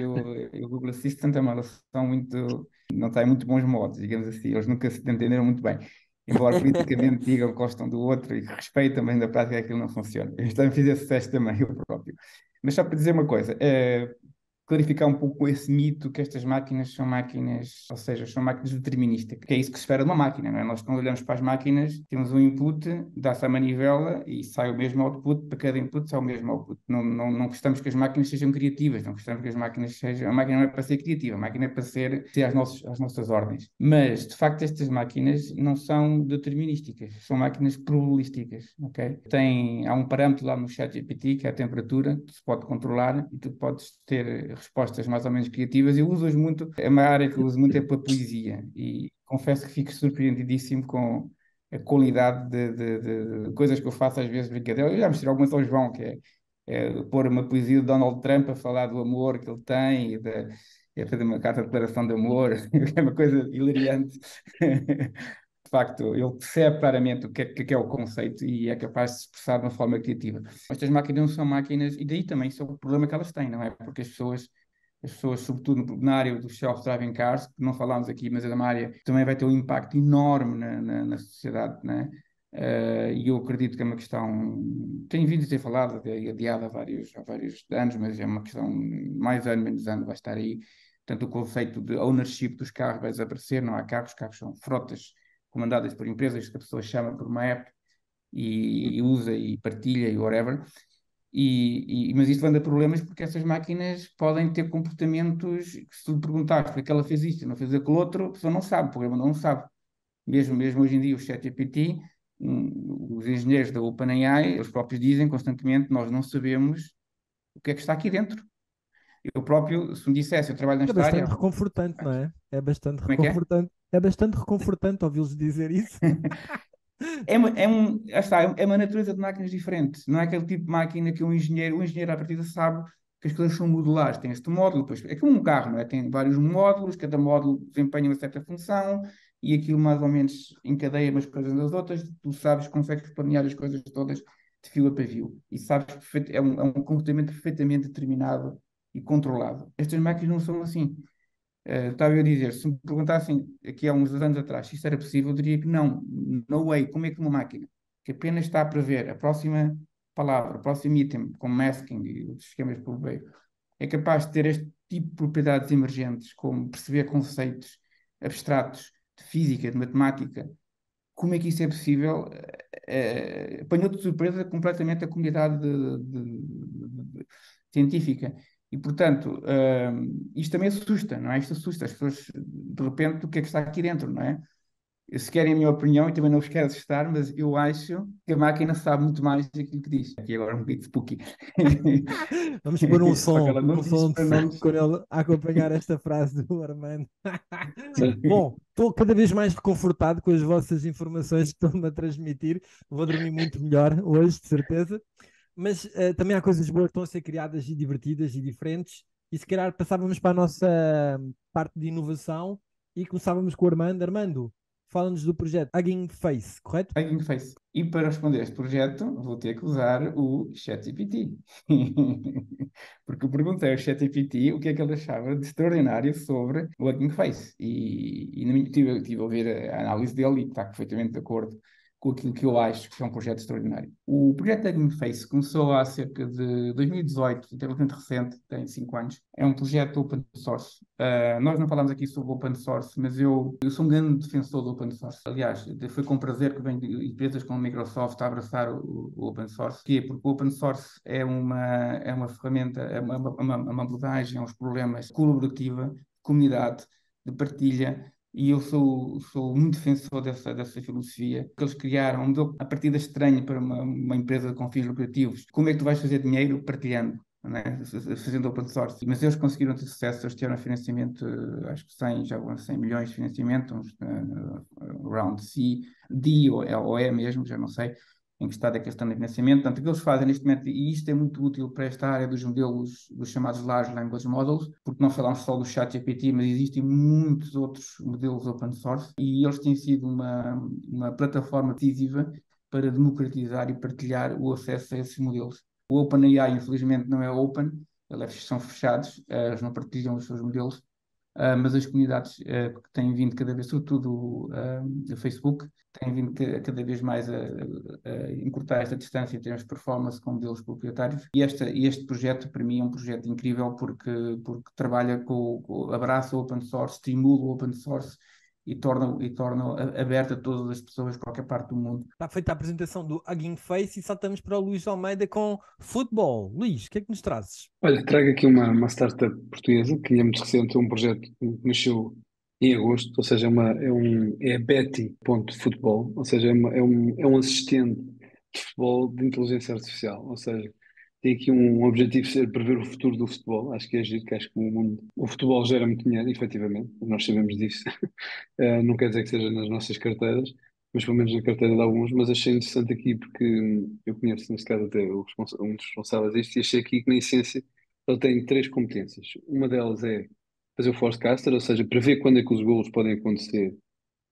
e o Google Assistant é uma relação muito, não está em muito bons modos, digamos assim. Eles nunca se entenderam muito bem. Embora politicamente digam que gostam do outro e que respeitam, mas na prática aquilo não funciona. Eu também fiz esse teste também, eu próprio. Mas só para dizer uma coisa, clarificar um pouco esse mito que estas máquinas são máquinas, ou seja, são máquinas deterministas, que é isso que se espera de uma máquina, não é? Nós, quando olhamos para as máquinas, temos um input, dá-se a manivela e sai o mesmo output, para cada input sai o mesmo output. Não gostamos que as máquinas sejam criativas, não gostamos que as máquinas sejam. A máquina não é para ser criativa, a máquina é para ser às nossas ordens. Mas, de facto, estas máquinas não são determinísticas, são máquinas probabilísticas, ok? Há um parâmetro lá no ChatGPT, que é a temperatura, que se pode controlar e tu podes ter respostas mais ou menos criativas. Eu uso-as muito, é uma área que eu uso muito é para a poesia e confesso que fico surpreendidíssimo com a qualidade de coisas que eu faço às vezes brincadeira. Eu já mostrei algumas ao João, que é pôr uma poesia de Donald Trump a falar do amor que ele tem e fazer uma carta de declaração de amor, é uma coisa hilariante. De facto, ele percebe claramente o que é o conceito e é capaz de se expressar de uma forma criativa. Estas máquinas não são máquinas, e daí também isso é o problema que elas têm, não é? Porque as pessoas, sobretudo na área dos self-driving cars, que não falámos aqui, mas é uma área que também vai ter um impacto enorme na sociedade, né? E eu acredito que é uma questão, tenho vindo a ter falado, adiada há vários anos, mas é uma questão, mais ano, menos ano, vai estar aí. Portanto, o conceito de ownership dos carros vai desaparecer, não há carros, os carros são frotas comandadas por empresas que a pessoa chama por uma app e usa e partilha e whatever. Mas isto leva a problemas porque essas máquinas podem ter comportamentos que, se tu perguntares porque é que ela fez isto e não fez aquilo outro, a pessoa não sabe, o programa não sabe. Mesmo hoje em dia, o ChatGPT, os engenheiros da OpenAI, eles próprios dizem constantemente: nós não sabemos o que é que está aqui dentro. Eu próprio, se me dissesse, eu trabalho É nesta bastante área, reconfortante, não é? É bastante como é que é? reconfortante. É bastante reconfortante ouvi-los dizer isso. É uma natureza de máquinas diferente. Não é aquele tipo de máquina que o engenheiro à partida sabe que as coisas são modulares. Tem este módulo, depois, é como um carro, não é? Tem vários módulos, cada módulo desempenha uma certa função e aquilo mais ou menos encadeia umas coisas das outras. Tu sabes, consegues planear as coisas todas de fio a pavio e sabes é um comportamento perfeitamente determinado e controlado. Estas máquinas não são assim. Estava eu a dizer, se me perguntassem aqui há uns anos atrás se isto era possível, eu diria que não, no way, como é que uma máquina que apenas está a prever a próxima palavra, o próximo item, com masking e os esquemas por veio, é capaz de ter este tipo de propriedades emergentes, como perceber conceitos abstratos de física, de matemática, como é que isso é possível? Apanhou de surpresa completamente a comunidade científica. E, portanto, isto também assusta, não é? Isto assusta as pessoas, de repente, o que é que está aqui dentro, não é? Se querem a minha opinião, e também não vos quero assustar, mas eu acho que a máquina sabe muito mais daquilo que diz. Aqui agora um bocadinho de spooky. Vamos pôr um Só que som, ela não um diz som de para não fundo nos... quando ele a acompanhar esta frase do Armando. Sim. Bom, estou cada vez mais reconfortado com as vossas informações que estão-me a transmitir. Vou dormir muito melhor hoje, de certeza. Mas também há coisas boas que estão a ser criadas e divertidas e diferentes. E se calhar passávamos para a nossa parte de inovação e começávamos com o Armando. Armando, fala-nos do projeto Hugging Face, correto? Hugging Face. E para responder a este projeto, vou ter que usar o ChatGPT. Porque eu perguntei ao ChatGPT o que é que ele achava de extraordinário sobre o Hugging Face. E tive a ouvir a análise dele e está perfeitamente de acordo com aquilo que eu acho que é um projeto extraordinário. O projeto Hugging Face começou há cerca de 2018, relativamente recente, tem 5 anos. É um projeto open source. Nós não falamos aqui sobre open source, mas eu sou um grande defensor do open source. Aliás, foi com prazer que venho de empresas como a Microsoft a abraçar o open source. Porquê? Porque o open source é uma ferramenta, uma abordagem aos problemas colaborativa, de comunidade, de partilha. E eu sou muito defensor dessa filosofia que eles criaram, um modelo a partida estranho para uma empresa com fins lucrativos. Como é que tu vais fazer dinheiro partilhando? Não é? Fazendo open source. Mas eles conseguiram ter sucesso, eles tiveram financiamento, acho que 100, já vão 100 milhões de financiamento, uns, round C, D ou E mesmo, já não sei em que estado é que eles estão no financiamento. Portanto, o que eles fazem neste momento, e isto é muito útil para esta área dos modelos, dos chamados Large Language Models, porque nós falamos só do ChatGPT, mas existem muitos outros modelos open source, e eles têm sido uma plataforma decisiva para democratizar e partilhar o acesso a esses modelos. O OpenAI, infelizmente, não é open, são fechados, eles não partilham os seus modelos, mas as comunidades que têm vindo cada vez, sobretudo o Facebook, têm vindo cada vez mais a encurtar esta distância em termos de performance com modelos proprietários. E este projeto, para mim, é um projeto incrível porque trabalha abraça o open source, estimula o open source e torna aberto a todas as pessoas de qualquer parte do mundo. Está feita a apresentação do Hugging Face e saltamos para o Luís Almeida com futebol. Luís, o que é que nos trazes? Olha, trago aqui uma startup portuguesa que é muito recente, um projeto que nasceu em agosto, ou seja, é a Betty.futebol, ou seja, é um assistente de futebol de inteligência artificial, ou seja, tem aqui um objetivo de ser prever o futuro do futebol. Acho que é giro, que acho que o futebol gera muito dinheiro, efetivamente, nós sabemos disso. Não quer dizer que seja nas nossas carteiras, mas pelo menos na carteira de alguns. Mas achei interessante aqui porque eu conheço, neste caso, até um dos responsáveis disto, e achei aqui que, na essência, ele tem três competências. Uma delas é fazer o forecaster, ou seja, prever quando é que os golos podem acontecer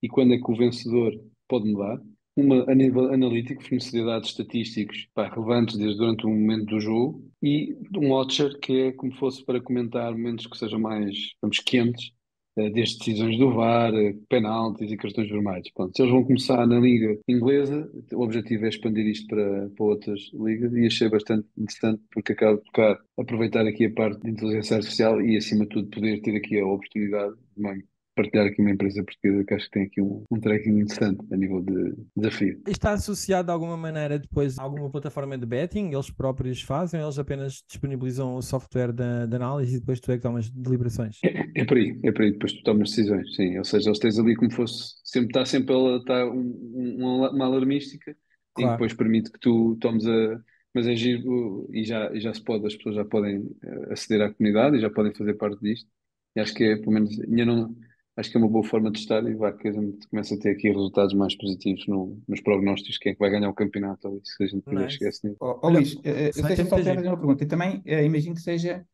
e quando é que o vencedor pode mudar. Uma a nível analítico, fornecer dados estatísticos, pá, relevantes desde durante o momento do jogo, e um watcher, que é como fosse para comentar momentos que sejam mais, vamos, quentes, desde decisões do VAR, penaltis e cartões vermelhos. Pronto, se eles vão começar na Liga Inglesa, o objetivo é expandir isto para outras ligas, e achei bastante interessante porque acaba de tocar, aproveitar aqui a parte de inteligência artificial e, acima de tudo, poder ter aqui a oportunidade de partilhar aqui uma empresa portuguesa que acho que tem aqui um tracking interessante a nível de desafio. Está associado de alguma maneira depois a alguma plataforma de betting? Eles próprios fazem ou eles apenas disponibilizam o software de análise e depois tu é que tomas deliberações? É por aí, depois tu tomas decisões, sim. Ou seja, eles tens ali como fosse, está sempre uma alarmística em que Claro. depois permite que tu tomes a. Mas é giro e já se pode, as pessoas já podem aceder à comunidade e já podem fazer parte disto. E acho que é, pelo menos, ainda não, acho que é uma boa forma de estar e vai que a gente começa a ter aqui resultados mais positivos nos prognósticos, quem é que vai ganhar o campeonato, ou isso, se a gente puder chegar a Nice. esse nível. Olha, Luís, tem deixa só muita te gente. fazer uma pergunta. E também imagino que seja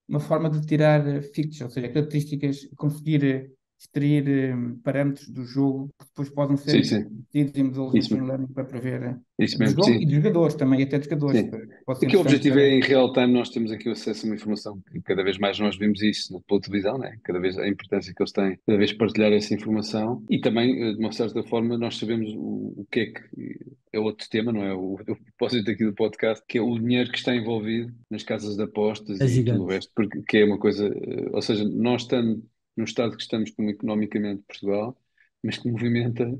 uma forma de tirar fictos, ou seja, características, conseguir extrair parâmetros do jogo que depois podem Sim, ser sim, metidos em modelos de isso machine mesmo, learning para prever isso do mesmo, jogo e sim. dos jogadores também, até dos jogadores. Sim. Pode ser Aqui o interessante objetivo é, para. em real time, nós temos aqui o acesso a uma informação que cada vez mais nós vemos isso pela televisão, né? Cada vez a importância que eles têm, cada vez partilhar essa informação e também, de uma certa forma, nós sabemos o que é que é outro tema, não é? O propósito aqui do podcast, que é o dinheiro que está envolvido nas casas de apostas É e tudo o gigante. resto, porque que é uma coisa, ou seja, nós estamos no estado que estamos como economicamente Portugal, mas que movimenta,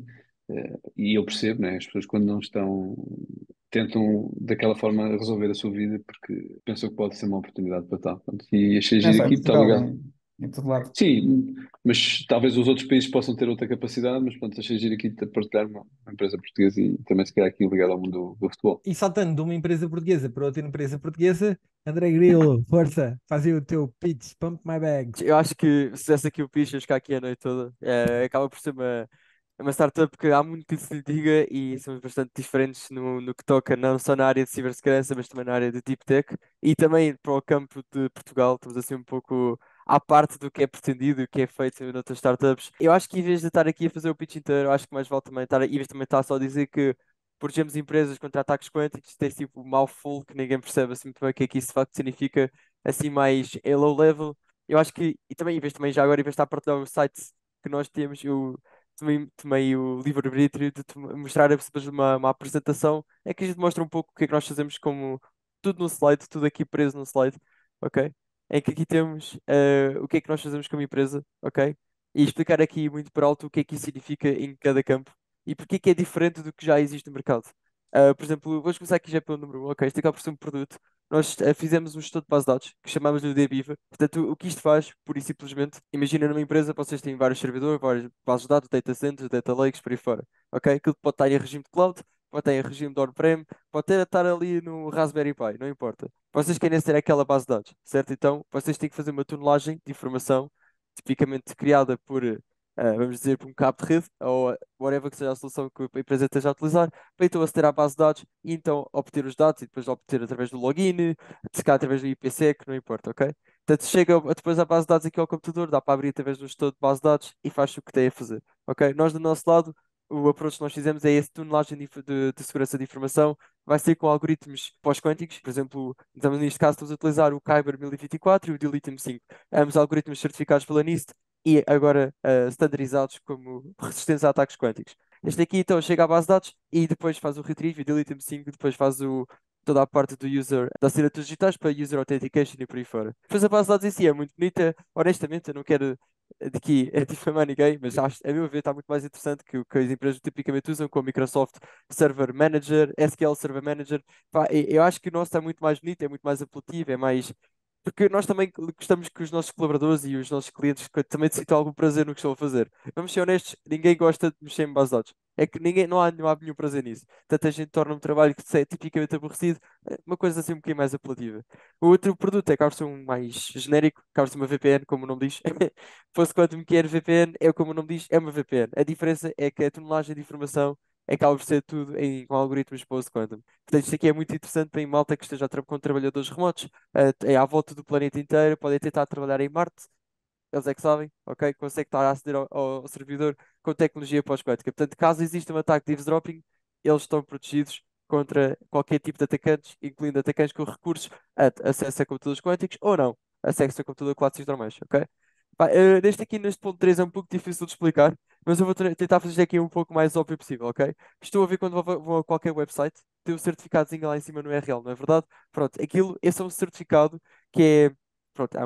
e eu percebo, né? As pessoas quando não estão tentam daquela forma resolver a sua vida porque pensam que pode ser uma oportunidade para tal. Pronto, e achei Não giro só em aqui, está Portugal, ligado. em todo lado. Sim, mas talvez os outros países possam ter outra capacidade, mas pronto, achei giro aqui de partilhar uma empresa portuguesa e também se calhar aqui ligado ao mundo do futebol. E saltando de uma empresa portuguesa para outra empresa portuguesa, André Grilo, força, fazia o teu pitch, pump my bags. Eu acho que se desse aqui o pitch, eu ficar aqui a noite toda. Acaba por ser uma startup que há muito que se lhe diga e somos bastante diferentes no que toca, não só na área de cibersegurança, mas também na área de deep tech e também para o campo de Portugal. Estamos assim um pouco à parte do que é pretendido e o que é feito noutras startups. Eu acho que em vez de estar aqui a fazer o pitch inteiro, eu acho que mais vale também estar, em vez de também estar só a dizer que protegemos empresas contra ataques quânticos, tem tipo um mouthful que ninguém percebe assim muito bem o que é que isso de facto significa, assim mais a low level. Eu acho que, e também, em vez também já agora, em vez de estar a partilhar o site que nós temos, eu tomei o livre-arbítrio de mostrar uma apresentação em que a gente mostra um pouco o que é que nós fazemos como tudo no slide, tudo aqui preso no slide, ok? Em que aqui temos o que é que nós fazemos como empresa, ok? E explicar aqui muito por alto o que é que isso significa em cada campo e porque é que é diferente do que já existe no mercado. Por exemplo, vamos começar aqui já pelo número 1, ok? Isto acaba por ser um produto. Nós fizemos um estudo de base de dados que chamamos de DBIVA. Portanto, o que isto faz, pura e simplesmente, imagina numa empresa, vocês têm vários servidores, várias bases de dados, data centers, data lakes, por aí fora. Ok? Aquilo pode estar em regime de cloud, pode estar em regime de on-prem, pode até estar ali no Raspberry Pi, não importa. Vocês querem ter aquela base de dados, certo? Então, vocês têm que fazer uma tonelagem de informação, tipicamente criada por, vamos dizer, por um cabo de rede, ou whatever que seja a solução que a empresa esteja a utilizar, para então aceder à base de dados e então obter os dados e depois obter através do login, se calhar através do IPsec, não importa, ok? Portanto, chega depois à base de dados aqui ao computador, dá para abrir através do gestor de base de dados e faz o que tem a fazer, ok? Nós, do nosso lado, o approach que nós fizemos é esse tunelagem de segurança de informação, vai ser com algoritmos pós-quânticos, por exemplo, então, neste caso estamos a utilizar o Kyber 1024 e o Dilithium 5, ambos algoritmos certificados pela NIST e agora standardizados como resistentes a ataques quânticos. Este aqui então chega à base de dados e depois faz o retrieve, o Dilithium 5, depois faz toda a parte do user, das assinaturas digitais para user authentication e por aí fora. Depois a base de dados em si é muito bonita, honestamente, eu não quero de aqui difamar ninguém, mas acho, a meu ver está muito mais interessante que o que as empresas tipicamente usam, como Microsoft Server Manager, SQL Server Manager. Pá, eu acho que o nosso está muito mais bonito, é muito mais apelativo, é mais porque nós também gostamos que os nossos colaboradores e os nossos clientes também sintam algum prazer no que estão a fazer. Vamos ser honestos, ninguém gosta de mexer em base de dados. É que ninguém, não há nenhum prazer nisso. Tanta gente torna um trabalho que é tipicamente aborrecido, uma coisa assim um bocadinho mais apelativa. O outro produto é acaba por ser um mais genérico, acaba por ser uma VPN, como o nome diz. Fosse quanto me quer VPN, é como o nome diz, é uma VPN. A diferença é que a tonelagem de informação acaba por ser tudo com algoritmos post-quantum. Portanto, isto aqui é muito interessante para em malta que esteja com trabalhadores remotos, é à volta do planeta inteiro, podem tentar trabalhar em Marte, eles é que sabem, ok? Consegue estar a aceder ao servidor com tecnologia pós-quântica. Portanto, caso exista um ataque de eavesdropping, eles estão protegidos contra qualquer tipo de atacantes, incluindo atacantes com recursos a acesso a computadores quânticos ou não, acesso a computadores clássicos normais, ok? Pá, neste ponto 3 é um pouco difícil de explicar, mas eu vou tentar fazer aqui um pouco mais óbvio possível, ok? Estou a ver quando vou a qualquer website, tem um certificadozinho lá em cima no URL, não é verdade? Pronto, esse é um certificado que é. Pronto,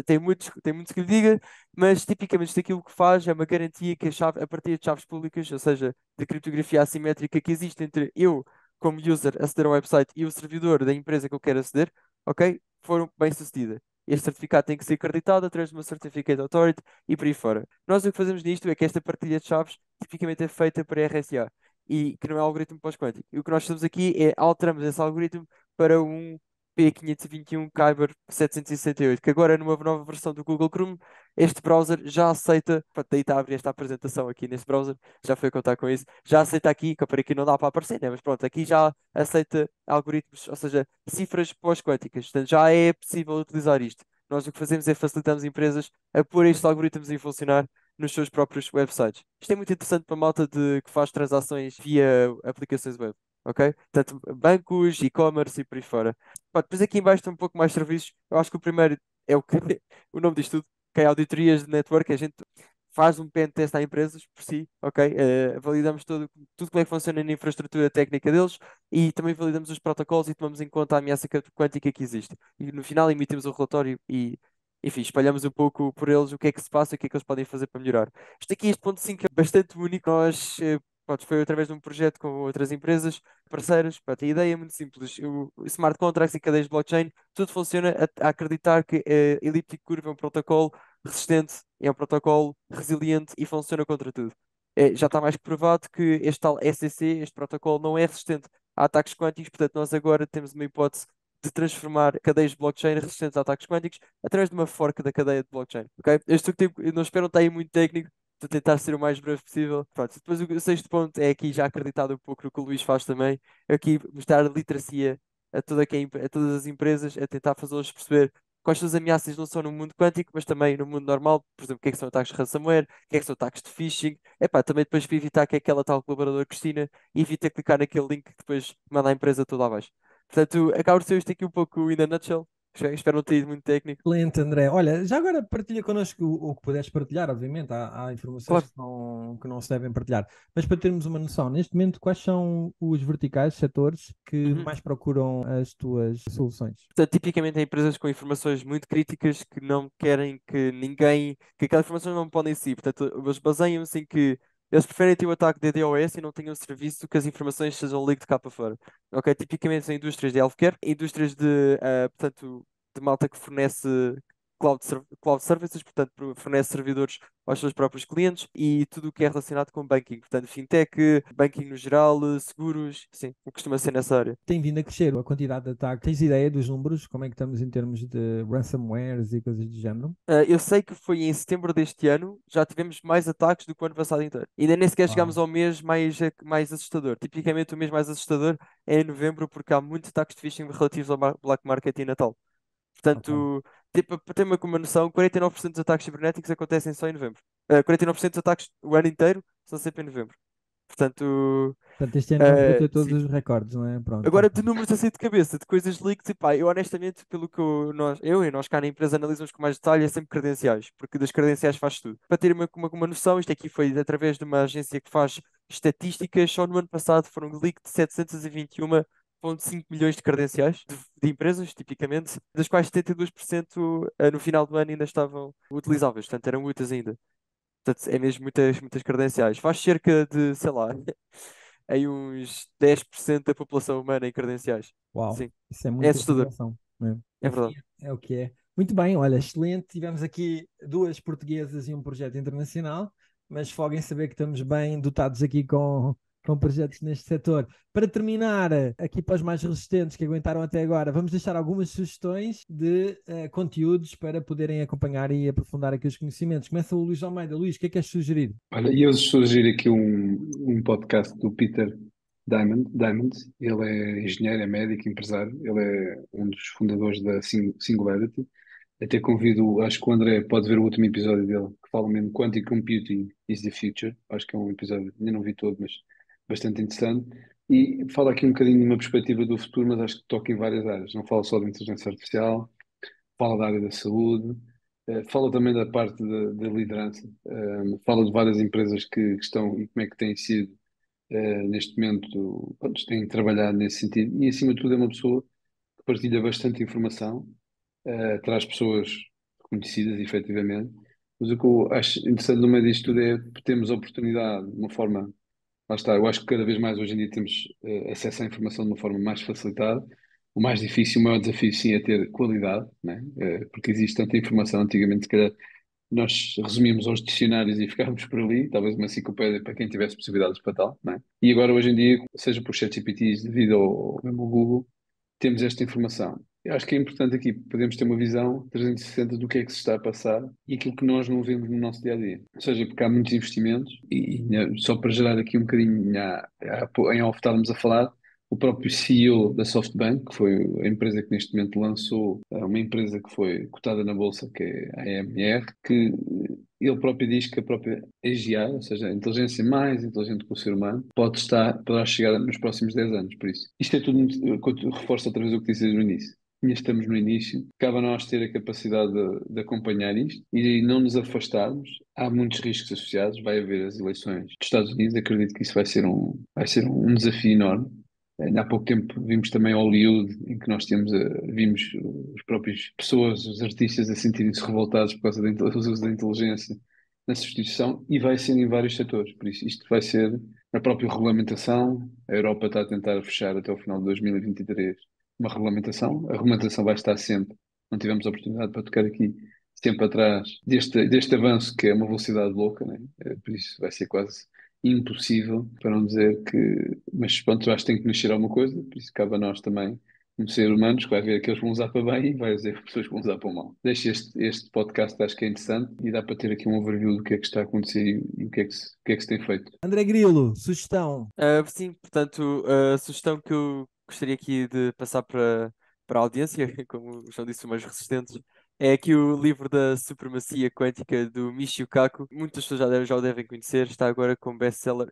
tem muitos que lhe diga, mas tipicamente isto aquilo que faz é uma garantia que a partir de chaves públicas, ou seja, de criptografia assimétrica que existe entre eu, como user, aceder ao website e o servidor da empresa que eu quero aceder, ok? Foram bem-sucedidas. Este certificado tem que ser acreditado através de uma Certificate Authority e por aí fora. Nós o que fazemos nisto é que esta partilha de chaves tipicamente é feita para RSA e que não é algoritmo pós-quântico. E o que nós fazemos aqui é alteramos esse algoritmo para um P521 Kyber 768, que agora numa nova versão do Google Chrome, este browser já aceita, para daí está a abrir esta apresentação aqui neste browser, já foi contar com isso, já aceita aqui, que para aqui não dá para aparecer, né? Mas pronto, aqui já aceita algoritmos, ou seja, cifras pós-quânticas, portanto já é possível utilizar isto. Nós o que fazemos é facilitamos empresas a pôr estes algoritmos em funcionar nos seus próprios websites. Isto é muito interessante para a malta que faz transações via aplicações web, ok? Portanto, bancos, e-commerce e por aí fora. Pá, depois aqui em baixo tem um pouco mais de serviços. Eu acho que o primeiro é o que o nome disto tudo, que é auditorias de network. A gente faz um pen test a empresas por si, ok? Validamos tudo como é que funciona na infraestrutura técnica deles e também validamos os protocolos e tomamos em conta a ameaça quântica que existe. E no final emitimos o relatório e, enfim, espalhamos um pouco por eles o que é que se passa e o que é que eles podem fazer para melhorar. Este ponto 5 é bastante único. Nós, pronto, foi através de um projeto com outras empresas parceiras. Pronto, a ideia é muito simples. O smart contracts e cadeias de blockchain, tudo funciona a acreditar que Elliptic Curve é um protocolo resistente, é um protocolo resiliente e funciona contra tudo. Já está mais que provado que este tal SCC, este protocolo, não é resistente a ataques quânticos, portanto, nós agora temos uma hipótese de transformar cadeias de blockchain resistentes a ataques quânticos através de uma fork da cadeia de blockchain. Ok? Este tipo, eu não espero não estar aí muito técnico, estou a tentar ser o mais breve possível. Pronto, depois o sexto ponto é aqui já acreditado um pouco no que o Luís faz também, é aqui mostrar literacia a todas as empresas, a tentar fazê-los perceber quais são as ameaças não só no mundo quântico, mas também no mundo normal. Por exemplo, o que é que são ataques de ransomware, o que é que são ataques de phishing. Epá, também depois para evitar que aquela tal colaboradora Cristina evite clicar naquele link que depois manda a empresa toda abaixo. Portanto, acaba de ser isto aqui um pouco in a nutshell. Espero não ter ido muito técnico. Excelente, André. Olha, já agora partilha connosco o que puderes partilhar, obviamente, há informações Claro. que não se devem partilhar, mas para termos uma noção, neste momento, quais são os verticais, setores que Uhum. mais procuram as tuas soluções? Portanto, tipicamente, há empresas com informações muito críticas que não querem que ninguém, que aquelas informações não podem ser. Portanto, eles baseiam-se em que eles preferem ter o ataque de DDoS e não tenham serviço que as informações sejam leaked cá para fora. Ok? Tipicamente são indústrias de healthcare, indústrias portanto, de malta que fornece cloud services, portanto, fornece servidores aos seus próprios clientes e tudo o que é relacionado com banking. Portanto, fintech, banking no geral, seguros, sim, o que costuma ser nessa área. Tem vindo a crescer a quantidade de ataques. Tens ideia dos números? Como é que estamos em termos de ransomwares e coisas do género? Eu sei que foi em setembro deste ano, já tivemos mais ataques do que o ano passado inteiro. E ainda nem sequer Uau. chegámos ao mês mais assustador. Tipicamente o mês mais assustador é em novembro, porque há muitos ataques de phishing relativos ao Black Market e Natal. Ok. Portanto, tipo, para ter uma noção, 49% dos ataques cibernéticos acontecem só em novembro. 49% dos ataques o ano inteiro são sempre em novembro. Portanto, Portanto, este ano vamos bater todos sim. os recordes, não é? Pronto, Agora, de ok. números assim de cabeça, de coisas leaks, e pá, eu honestamente, pelo que eu e nós cá na empresa analisamos com mais detalhe, é sempre credenciais, porque das credenciais faz tudo. Para ter uma noção, isto aqui foi através de uma agência que faz estatísticas, só no ano passado foram leaked 721,5 milhões de credenciais de empresas, tipicamente, das quais 72% no final do ano ainda estavam utilizáveis, portanto eram úteis ainda. Portanto, é mesmo muitas, muitas credenciais. Faz cerca de, sei lá, aí uns 10% da população humana em credenciais. Uau, Sim, isso é é muita assustador, informação, né? é Enfim, verdade. é o que é. Muito bem, olha, excelente. Tivemos aqui duas portuguesas e um projeto internacional, mas foguem saber que estamos bem dotados aqui com projetos neste setor. Para terminar, aqui para os mais resistentes que aguentaram até agora, vamos deixar algumas sugestões de conteúdos para poderem acompanhar e aprofundar aqui os conhecimentos. Começa o Luís Almeida. Luís, o que é que queres sugerir? Olha, e eu sugiro aqui um podcast do Peter Diamond. Ele é engenheiro, é médico, empresário. Ele é um dos fundadores da Singularity. Até convido, acho que o André pode ver o último episódio dele, que fala mesmo Quantum Computing is the Future. Acho que é um episódio, ainda não vi todo, mas bastante interessante. E fala aqui um bocadinho de uma perspectiva do futuro, mas acho que toca em várias áreas. Não fala só de inteligência artificial, fala da área da saúde, fala também da parte da liderança, fala de várias empresas que estão e como é que têm sido, neste momento, pronto, têm trabalhado nesse sentido. E, acima de tudo, é uma pessoa que partilha bastante informação, traz pessoas conhecidas, efetivamente. Mas o que eu acho interessante no meio disto tudo é que temos a oportunidade, de uma forma. Lá está, eu acho que cada vez mais hoje em dia temos acesso à informação de uma forma mais facilitada. O mais difícil, o maior desafio, sim, é ter qualidade, né? Porque existe tanta informação. Antigamente, se calhar, nós resumimos aos dicionários e ficávamos por ali, talvez uma enciclopédia para quem tivesse possibilidades para tal, né? E agora, hoje em dia, seja por ChatGPTs, devido ao mesmo ao Google, temos esta informação. Eu acho que é importante aqui, podemos ter uma visão 360 do que é que se está a passar e aquilo que nós não vemos no nosso dia a dia. Ou seja, porque há muitos investimentos só para gerar aqui um bocadinho, em off estávamos a falar, o próprio CEO da SoftBank, que foi a empresa que neste momento lançou, uma empresa que foi cotada na bolsa, que é a AMR, que ele próprio diz que a própria AGI, ou seja, a inteligência mais inteligente que o ser humano, poderá chegar nos próximos 10 anos. Por isso, isto é tudo, eu reforço outra vez o que disse no início. Ainda estamos no início, cabe a nós ter a capacidade de acompanhar isto e não nos afastarmos. Há muitos riscos associados, vai haver as eleições dos Estados Unidos, acredito que isso vai ser um desafio enorme. Há pouco tempo vimos também Hollywood, em que nós vimos os próprios pessoas, os artistas a sentirem-se revoltados por causa do uso da inteligência na substituição e vai ser em vários setores. Por isso, isto vai ser na própria regulamentação. A Europa está a tentar fechar até o final de 2023 uma regulamentação. A regulamentação vai estar sempre, não tivemos a oportunidade para tocar aqui, sempre atrás deste avanço que é uma velocidade louca, né? Por isso vai ser quase impossível, para não dizer que. Mas pronto, eu acho que tem que mexer alguma coisa, por isso cabe a nós também, como ser humanos, que vai haver aqueles que vão usar para bem e vai haver pessoas que vão usar para mal. Deixo este podcast, acho que é interessante e dá para ter aqui um overview do que é que está a acontecer e o que é que se tem feito. André Grilo, sugestão. Sim, portanto, a sugestão que eu gostaria aqui de passar para a audiência, como o João disse, os mais resistentes, é aqui o livro da supremacia quântica do Michio Kaku. Muitas pessoas já o devem conhecer, está agora como best-seller.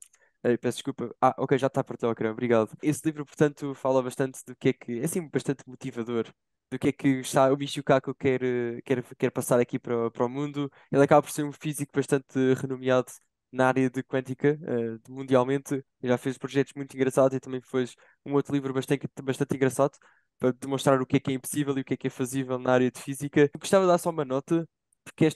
Peço desculpa. Ok, já está a partir o ecrã, obrigado. Esse livro, portanto, fala bastante do que é que, é assim, bastante motivador, do que é que o Michio Kaku quer passar aqui para o mundo. Ele acaba por ser um físico bastante renomeado na área de quântica, mundialmente. Já fez projetos muito engraçados e também fez um outro livro bastante engraçado para demonstrar o que é impossível e o que é fazível na área de física. Eu gostava de dar só uma nota, porque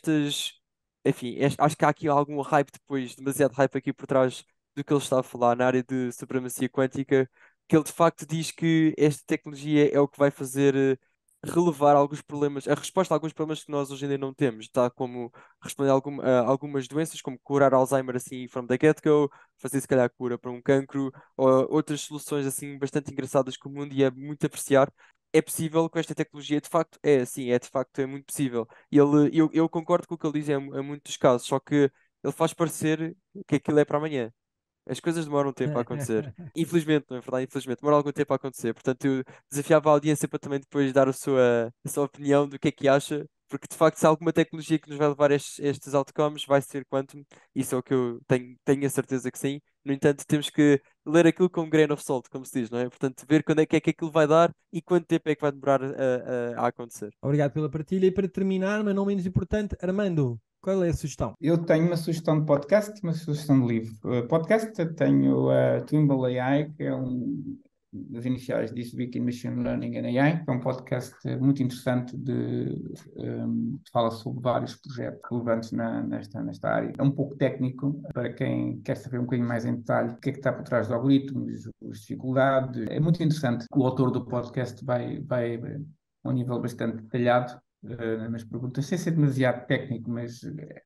enfim, acho que há aqui algum hype depois, demasiado hype aqui por trás do que ele está a falar na área de supremacia quântica, que ele de facto diz que esta tecnologia é o que vai fazer relevar alguns problemas, a resposta a alguns problemas que nós hoje ainda não temos, tá? Como responder a algumas doenças, como curar Alzheimer assim from the get-go, fazer se calhar cura para um cancro, ou outras soluções assim bastante engraçadas que o mundo ia muito apreciar. É possível com esta tecnologia, de facto, é assim, de facto é muito possível. Eu concordo com o que ele diz em muitos casos, só que ele faz parecer que aquilo é para amanhã. As coisas demoram tempo a acontecer. Infelizmente, não é verdade? Infelizmente, demora algum tempo a acontecer. Portanto, eu desafiava a audiência para também depois dar a sua opinião do que é que acha, porque de facto, se há alguma tecnologia que nos vai levar a estes outcomes, vai ser Quantum. Isso é o que eu tenho a certeza que sim. No entanto, temos que ler aquilo com um grain of salt, como se diz, não é? Portanto, ver quando é que aquilo vai dar e quanto tempo é que vai demorar a acontecer. Obrigado pela partilha. E para terminar, mas não menos importante, Armando, qual é a sugestão? Eu tenho uma sugestão de podcast, uma sugestão de livro. Podcast, eu tenho a Twimbl AI, que é das iniciais de This Week in Machine Learning and AI, que é um podcast muito interessante que fala sobre vários projetos relevantes nesta área. É um pouco técnico, para quem quer saber um bocadinho mais em detalhe o que é que está por trás dos algoritmos, as dificuldades. É muito interessante. O autor do podcast vai a um nível bastante detalhado nas perguntas, sem ser demasiado técnico, mas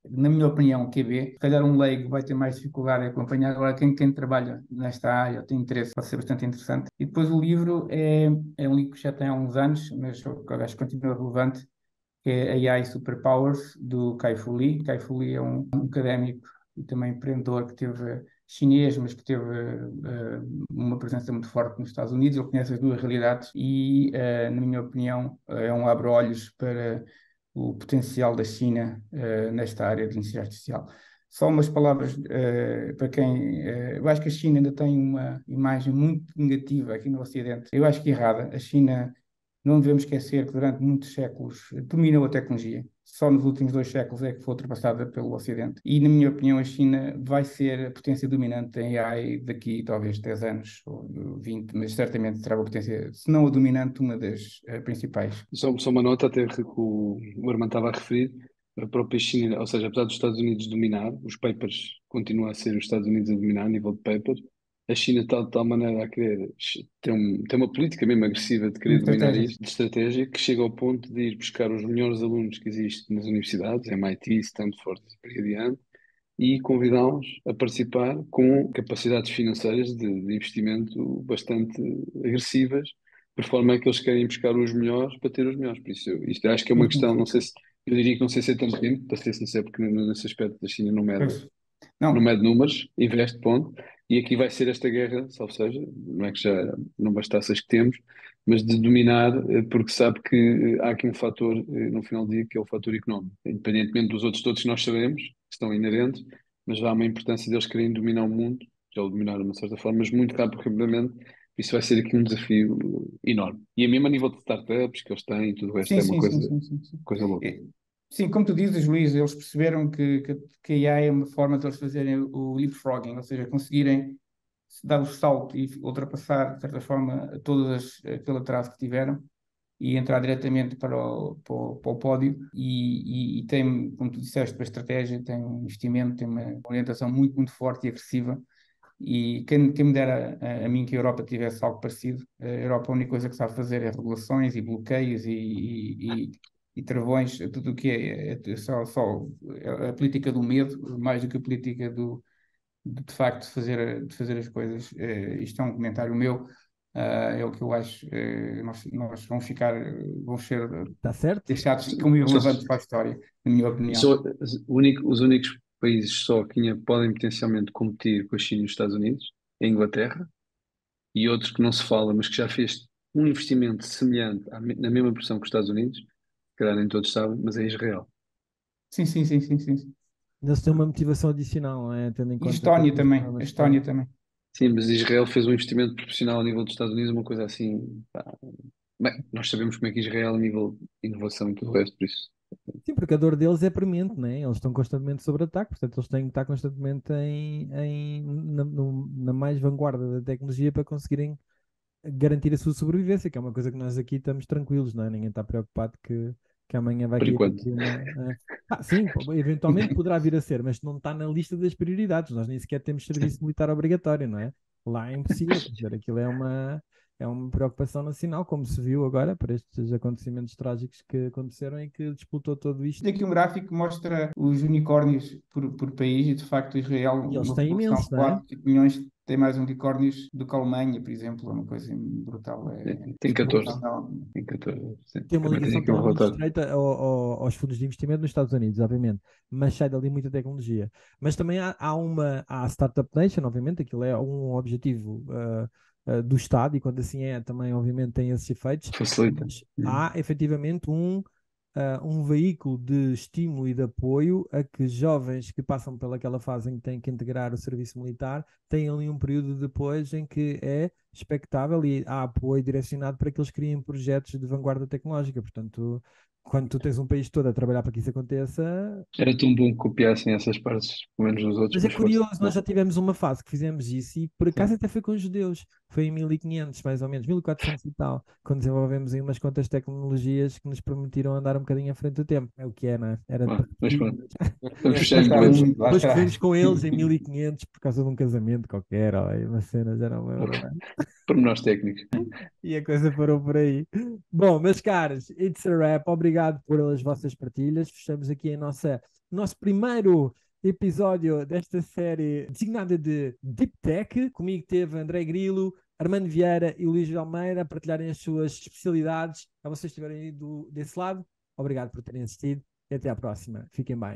na minha opinião, QB, se calhar um leigo vai ter mais dificuldade em acompanhar. Agora, quem trabalha nesta área ou tem interesse, pode ser bastante interessante. E depois o livro é um livro que já tem há uns anos, mas eu acho que continua relevante, que é AI Superpowers, do Kai-Fu Lee. Kai-Fu Lee é um académico e também empreendedor que teve chinês, mas que teve uma presença muito forte nos Estados Unidos. Ele conhece as duas realidades e, na minha opinião, é um abre-olhos para o potencial da China nesta área de inteligência artificial. Só umas palavras para quem. Eu acho que a China ainda tem uma imagem muito negativa aqui no Ocidente. Eu acho que errada. A China, não devemos esquecer que durante muitos séculos dominou a tecnologia. Só nos últimos 2 séculos é que foi ultrapassada pelo Ocidente. E, na minha opinião, a China vai ser a potência dominante em AI daqui talvez 10 anos ou 20, mas certamente será a potência, se não a dominante, uma das principais. Só uma nota, até que o Armando estava a referir, a própria China, ou seja, apesar dos Estados Unidos dominar, os papers continuam a ser os Estados Unidos a dominar a nível de papers, a China está de tal maneira a querer tem uma política mesmo agressiva de Uma querer dominar estratégia. isto, de estratégia, que chega ao ponto de ir buscar os melhores alunos que existem nas universidades, MIT, Stanford, e por aí adiante, e convidá-los a participar com capacidades financeiras de investimento bastante agressivas, por forma a que eles querem buscar os melhores para ter os melhores. Por isso, isto acho que é uma Sim, sim, questão, não sim. sei se, eu diria que não sei se é tanto tempo, para ser sincero, porque nesse aspecto da China Pois. não Não, mede números, investe, ponto, e aqui vai ser esta guerra, salvo seja, não é que já não bastasse as que temos, mas de dominar, porque sabe que há aqui um fator, no final do dia, que é o fator económico, independentemente dos outros todos que nós sabemos, que estão inerentes, mas há uma importância deles querem dominar o mundo, já o dominaram de uma certa forma, mas muito rapidamente, isso vai ser aqui um desafio enorme. E a mesmo a nível de startups que eles têm e tudo o resto, sim, é uma sim, sim, sim, sim, sim. coisa louca. Sim, como tu dizes, Luís, eles perceberam que a AI é uma forma de eles fazerem o leapfrogging, ou seja, conseguirem dar o salto e ultrapassar, de certa forma, aquele atraso que tiveram e entrar diretamente para o pódio e tem, como tu disseste, uma estratégia, tem um investimento, tem uma orientação muito, muito forte e agressiva. E quem me dera a mim que a Europa tivesse algo parecido. A Europa a única coisa que sabe fazer é regulações e bloqueios e e travões, tudo o que é só a política do medo, mais do que a política de facto de fazer as coisas. Isto é um comentário meu, é o que eu acho. Nós vamos ser Está certo? deixados como irrelevantes para a história, na minha opinião. Os únicos países só que ainda podem potencialmente competir com a China e os Estados Unidos é a Inglaterra e outros que não se fala, mas que já fez um investimento semelhante na mesma proporção que os Estados Unidos, se calhar nem todos sabem, mas é Israel. Sim, sim, sim, sim, sim. Eles têm uma motivação adicional, não é? Tendo em E conta Estónia todos os também, a problemas que Estónia têm. também. Sim, mas Israel fez um investimento proporcional ao nível dos Estados Unidos, uma coisa assim. Pá. Bem, nós sabemos como é que Israel, a nível de inovação e tudo o resto, por isso. Sim, porque a dor deles é premente, né? Eles estão constantemente sob ataque, portanto eles têm que estar constantemente na mais vanguarda da tecnologia para conseguirem garantir a sua sobrevivência, que é uma coisa que nós aqui estamos tranquilos, não é? Ninguém está preocupado que amanhã vai Por cair enquanto. aqui uma. Sim, eventualmente poderá vir a ser, mas não está na lista das prioridades. Nós nem sequer temos serviço militar obrigatório, não é? Lá é impossível, quer dizer, aquilo é uma preocupação nacional, como se viu agora para estes acontecimentos trágicos que aconteceram e que disputou tudo isto. Aqui um gráfico que mostra os unicórnios por país e, de facto, Israel, E eles uma têm população imensos, de não é? 4 5 milhões, tem mais unicórnios do que a Alemanha, por exemplo. É uma coisa brutal. Tem 14. Não, Tem 14. Sim. Tem uma Também tenho ligação aqui um também muito relatório. estreita aos fundos de investimento nos Estados Unidos, obviamente, mas sai dali muita tecnologia. Mas também há a Startup Nation, obviamente, aquilo é um objetivo do Estado, e quando assim é, também, obviamente, tem esses efeitos, Facilita. mas há efetivamente um veículo de estímulo e de apoio a que jovens que passam pelaquela fase em que têm que integrar o serviço militar tenham ali um período depois em que é expectável e há apoio direcionado para que eles criem projetos de vanguarda tecnológica. Portanto, quando tu tens um país todo a trabalhar para que isso aconteça. Era tão bom que copiassem essas partes, pelo menos nos outros, Mas é mas força. curioso, nós já tivemos uma fase que fizemos isso e por acaso até foi com os judeus. Foi em 1500, mais ou menos, 1400 e tal, quando desenvolvemos aí umas quantas tecnologias que nos permitiram andar um bocadinho à frente do tempo. É o que é, não é? Era para Mas repetir. pronto, vamos fechar lá em está beleza. muito, lá Depois está. corremos com eles em 1500 por causa de um casamento qualquer, ou aí uma cena, já não me lembro bem. Pormenores técnicos. E a coisa parou por aí. Bom, meus caros, it's a wrap. Obrigado pelas vossas partilhas. Fechamos aqui nosso primeiro episódio desta série designada de Deep Tech. Comigo teve André Grilo, Armando Vieira e Luís de Almeida a partilharem as suas especialidades. A vocês que estiverem aí desse lado, obrigado por terem assistido e até à próxima. Fiquem bem.